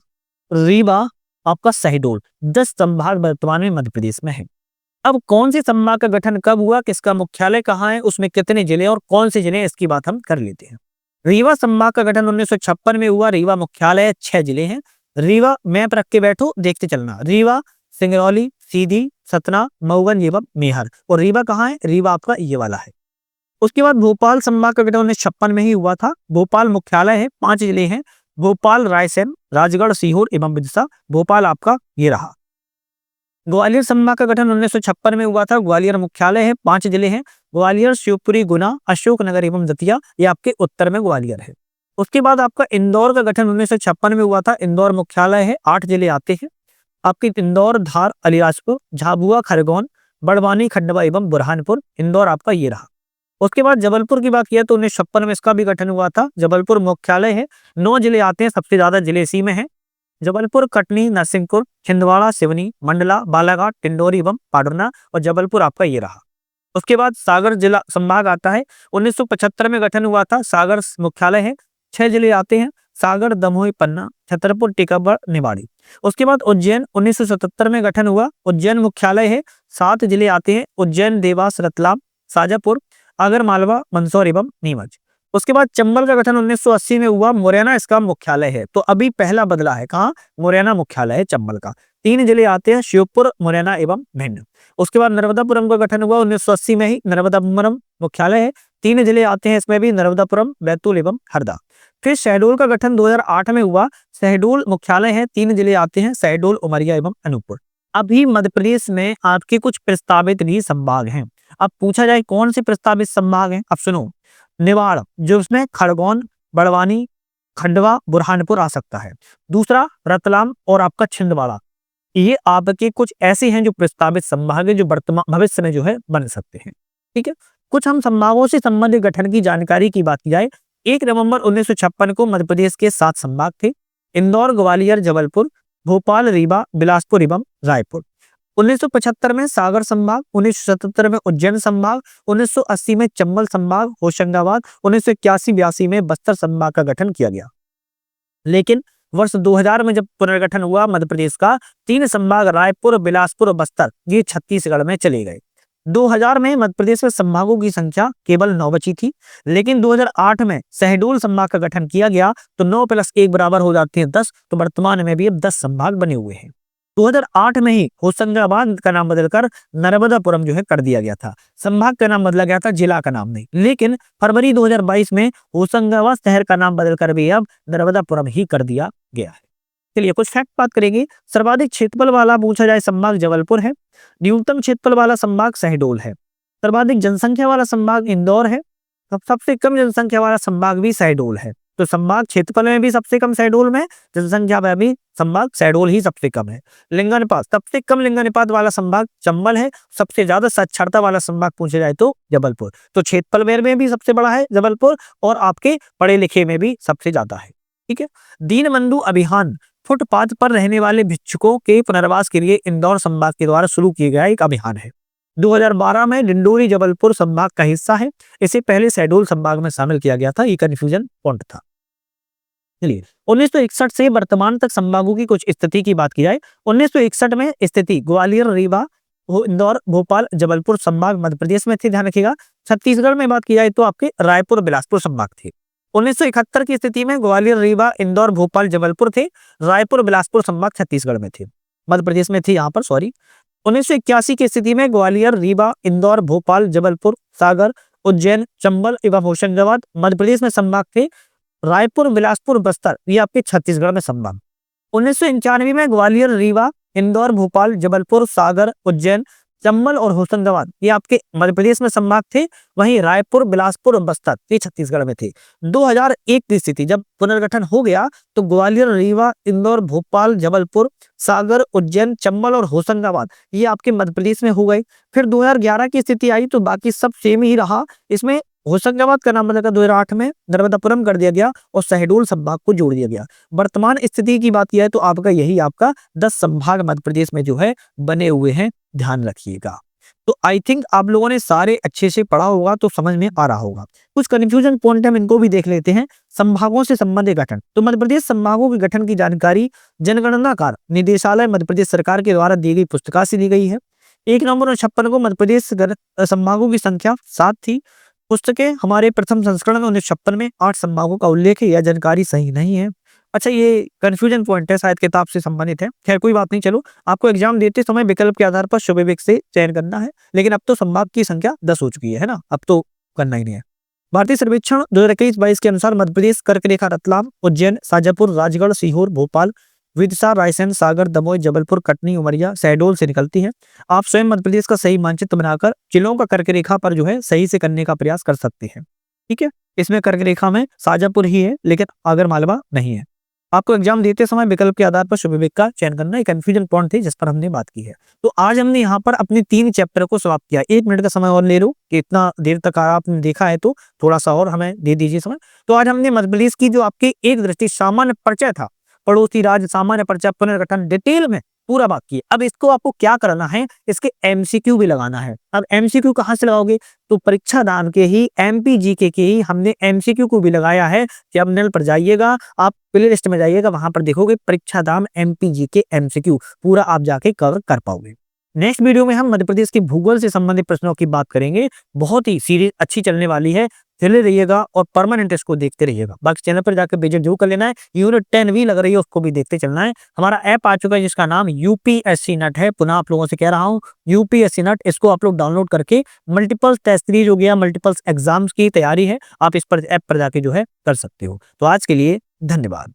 [SPEAKER 1] रीवा, आपका शहडोल, 10 संभाग वर्तमान में मध्य प्रदेश में है। अब कौन से संभाग का गठन कब हुआ, किसका मुख्यालय कहाँ है, उसमें कितने जिले और कौन से जिले, इसकी बात हम कर लेते हैं। रीवा संभाग का गठन 1956 में हुआ। रीवा मुख्यालय है, 6 जिले हैं। रीवा मैप रख के बैठो, देखते चलना, रीवा, सिंगरौली, सीधी, सतना, मऊगंज एवं मेहर। और रीवा कहाँ है, रीवा आपका ये वाला है। उसके बाद भोपाल संभाग का गठन 1956 में ही हुआ था। भोपाल मुख्यालय है, 5 जिले हैं, भोपाल, रायसेन, राजगढ़, सीहोर एवं विदिशा। भोपाल आपका ये रहा। ग्वालियर संभाग का गठन 1956 में हुआ था। ग्वालियर मुख्यालय है, 5 जिले हैं, ग्वालियर, शिवपुरी, गुना, अशोकनगर एवं दतिया, ये आपके उत्तर में ग्वालियर है। उसके बाद आपका इंदौर का गठन 1956 में हुआ था। इंदौर मुख्यालय है, 8 जिले आते हैं आपके, इंदौर, धार, अलीराजपुर, झाबुआ, खरगोन, बड़वानी, खंडवा एवं बुरहानपुर। इंदौर आपका ये रहा। उसके बाद जबलपुर की बात किया तो 1956 में इसका भी गठन हुआ था। जबलपुर मुख्यालय है, 9 जिले आते हैं, सबसे ज्यादा जिले इसी में है, जबलपुर, कटनी, नरसिंहपुर, छिंदवाड़ा, सिवनी, मंडला, बालाघाट, टिंडोरी एवं पाडरना। और जबलपुर आपका ये रहा। उसके बाद सागर जिला संभाग आता है, 1975 में गठन हुआ था। सागर मुख्यालय है, 6 जिले आते हैं, सागर, दमोह, पन्ना, छतरपुर, टीकमगढ़, निवाड़ी। उसके बाद उज्जैन 1977 में गठन हुआ। उज्जैन मुख्यालय है, 7 जिले आते हैं, उज्जैन, देवास, रतलाम, शाजापुर, आगरमालवा, मंदसौर एवं नीमच। उसके बाद चंबल का गठन 1980 में हुआ। मुरैना इसका मुख्यालय है, तो अभी पहला बदला है, कहाँ, मुरैना मुख्यालय है चंबल का। 3 जिले आते हैं, शिवपुर, मुरैना एवं भिंड। उसके बाद नर्मदापुरम का गठन हुआ 1980 में ही। नर्मदापुरम मुख्यालय है, 3 जिले आते हैं इसमें भी, नर्मदापुरम, बैतूल एवं हरदा। फिर शहडोल का गठन 2008 में हुआ। शहडोल मुख्यालय है, 3 जिले आते हैं, शहडोल, उमरिया एवं अनूपपुर। अभी मध्य प्रदेश में आपके कुछ प्रस्तावित भी संभाग हैं। अब पूछा जाए कौन से प्रस्तावित संभाग हैं, अब सुनो। निवाड़, जो उसमें खरगोन, बड़वानी, खंडवा, बुरहानपुर आ सकता है। दूसरा रतलाम और आपका छिंदवाड़ा, ये आपके कुछ ऐसे हैं जो प्रस्तावित संभाग है जो वर्तमान भविष्य में जो है बन सकते हैं। ठीक है, कुछ हम संभागों से संबंधित गठन की जानकारी की बात की जाए। 1 नवंबर 1956 को मध्य प्रदेश के 7 संभाग थे। इंदौर, ग्वालियर, जबलपुर, भोपाल, रीवा, बिलासपुर एवं रायपुर। 1975 में सागर संभाग, 1977 में उज्जैन संभाग, 1980 में चंबल संभाग, होशंगाबाद, 1981-82 में बस्तर संभाग का गठन किया गया। लेकिन वर्ष 2000 में जब पुनर्गठन हुआ मध्य प्रदेश का, 3 संभाग रायपुर, बिलासपुर और बस्तर ये छत्तीसगढ़ में चले गए। 2000 में मध्य प्रदेश में संभागों की संख्या केवल 9 बची थी। लेकिन 2008 में शहडोल संभाग का गठन किया गया तो 9 + 1 बराबर हो जाती है 10। तो वर्तमान में भी अब 10 संभाग बने हुए हैं। 2008 में ही होशंगाबाद का नाम बदलकर नर्मदापुरम जो है कर दिया गया था। संभाग का नाम बदला गया था, जिला का नाम नहीं। लेकिन फरवरी 2022 में होशंगाबाद शहर का नाम बदलकर भी अब नर्मदापुरम ही कर दिया गया है। चलिए कुछ फैक्ट बात करेंगे। सर्वाधिक क्षेत्रफल वाला पूछा जाए संभाग जबलपुर है। न्यूनतम क्षेत्रफल वाला संभाग शहडोल है। सर्वाधिक जनसंख्या वाला संभाग इंदौर है। सबसे कम जनसंख्या वाला संभाग भी शहडोल है। तो संभाग क्षेत्रफल में भी सबसे कम शहडोल में, जनसंख्या में भी संभाग शहडोल ही सबसे कम है। लिंगानुपात, सबसे कम लिंगानुपात वाला संभाग चंबल है। सबसे ज्यादा साक्षरता वाला संभाग पूछा जाए तो जबलपुर। तो क्षेत्रफल में भी सबसे बड़ा है जबलपुर और आपके पढ़े लिखे में भी सबसे ज्यादा है। ठीक है, दीनबंधु अभियान फुटपाथ पर रहने वाले भिक्षुकों के पुनर्वास के लिए इंदौर संभाग के द्वारा शुरू किया गया एक अभियान है। 2012 में डिंडोरी जबलपुर संभाग का हिस्सा है। इसे पहले शहडोल संभाग में शामिल किया गया था। ये कंफ्यूजन पॉइंट था। चलिए 1961 से वर्तमान तक संभागों की कुछ स्थिति की बात की जाए। 1961 में स्थिति ग्वालियर, रीवा, इंदौर, भोपाल, जबलपुर संभाग मध्य प्रदेश में थे, ध्यान रखिएगा। छत्तीसगढ़ में बात की जाए तो आपके रायपुर, बिलासपुर संभाग थे। 1971 की स्थिति में ग्वालियर, रीवा, इंदौर, भोपाल, जबलपुर थे। रायपुर, बिलासपुर संभाग छत्तीसगढ़ में थे, मध्य प्रदेश में थे यहाँ पर, सॉरी। 1981 की स्थिति में ग्वालियर, रीवा, इंदौर, भोपाल, जबलपुर, सागर, उज्जैन, चंबल एवं होशंगाबाद मध्य प्रदेश में संभाग थे। रायपुर, बिलासपुर, बस्तर ये आपके छत्तीसगढ़ में संभाग। 1991 में ग्वालियर, रीवा, इंदौर, भोपाल, जबलपुर, सागर, उज्जैन, चंबल और होशंगाबाद ये आपके मध्य प्रदेश में संभाग थे। वहीं रायपुर, बिलासपुर और बस्तर ये छत्तीसगढ़ में थे। 2001 की स्थिति जब पुनर्गठन हो गया तो ग्वालियर, रीवा, इंदौर, भोपाल, जबलपुर, सागर, उज्जैन, चंबल और होशंगाबाद ये आपके मध्य प्रदेश में हो गए। फिर 2011 की स्थिति आई तो बाकी सब सेम ही रहा। इसमें होशंगाबाद का नाम बदलकर 2008 में नर्मदापुरम कर दिया गया और शहडोल संभाग को जोड़ दिया गया। वर्तमान स्थिति की बात किया है तो आपका यही आपका 10 संभाग मध्य प्रदेश में जो है बने हुए हैं, ध्यान रखिएगा। तो आई थिंक आप लोगों ने सारे अच्छे से पढ़ा होगा तो समझ में आ रहा होगा। कुछ कंफ्यूजन पॉइंट हम इनको भी देख लेते हैं। संभागों से संबंधित गठन, तो मध्य प्रदेश संभागों के गठन की जानकारी जनगणना कार्य निदेशालय मध्य प्रदेश सरकार के द्वारा दी गई पुस्तिका से दी गई है। 1 नवंबर 1956 को मध्य प्रदेश संभागों की संख्या 7 थी। पुस्तकें हमारे प्रथम संस्करण में 1956 में 8 संभागों का उल्लेख है। यह जानकारी सही नहीं है। अच्छा, ये कंफ्यूजन पॉइंट है, शायद किताब से संबंधित है। खैर कोई बात नहीं, चलो आपको एग्जाम देते समय विकल्प के आधार पर शुभ विवेक से चयन करना है। लेकिन अब तो संभाग की संख्या 10 हो चुकी है ना, अब तो करना ही नहीं है। भारतीय सर्वेक्षण 2021-22 के अनुसार मध्य प्रदेश कर्क रेखा रतलाम, उज्जैन, शाजापुर, राजगढ़, सीहोर, भोपाल, विदिशा, रायसेन, सागर, दमोह, जबलपुर, कटनी, उमरिया, शहडोल से निकलती है। आप स्वयं मध्य प्रदेश का सही मानचित्र बनाकर जिलों का कर्क रेखा पर जो है सही से करने का प्रयास कर सकते हैं। ठीक है, इसमें कर्क रेखा में शाजापुर ही है लेकिन आगर मालवा नहीं है। आपको एग्जाम देते समय विकल्प के आधार पर शुभ विवेक का चयन करना एक कंफ्यूजन पॉइंट थी जिस पर हमने बात की है। तो आज हमने यहाँ पर अपने 3 चैप्टर को समाप्त किया। 1 मिनट का समय और ले लो कि इतना देर तक आपने देखा है तो थोड़ा सा और हमें दे दीजिए समय। तो आज हमने मध्य प्रदेश की जो आपकी एक दृष्टि सामान्य परिचय था, पड़ोसी राज्य, सामान्य परिचय, पुनर्गठन, डिटेल में पूरा बात की। अब इसको आपको क्या करना है, इसके एमसीक्यू भी लगाना है। अब एमसीक्यू कहाँ से लगाओगे, तो परीक्षा दान के ही एमपीजीके के ही हमने एमसीक्यू को भी लगाया है। चैनल पर जाइएगा, आप प्ले लिस्ट में जाइएगा, वहां पर देखोगे परीक्षा दान एमपीजीके एमसीक्यू पूरा आप जाके कवर कर पाओगे। नेक्स्ट वीडियो में हम मध्य प्रदेश के भूगोल से संबंधित प्रश्नों की बात करेंगे। बहुत ही सीरीज अच्छी चलने वाली है, चले रहिएगा और परमानेंट इसको देखते रहिएगा। बाकी चैनल पर जाकर विजिट जरूर कर लेना है। यूनिट 10 भी लग रही है, उसको भी देखते चलना है। हमारा ऐप आ चुका है जिसका नाम यूपीएससी नट है। पुनः आप लोगों से कह रहा हूँ, यूपीएससी नट, इसको आप लोग डाउनलोड करके मल्टीपल टेस्ट सीरीज हो गया, मल्टीपल एग्जाम्स की तैयारी है, आप इस पर ऐप पर जाके जो है कर सकते हो। तो आज के लिए धन्यवाद।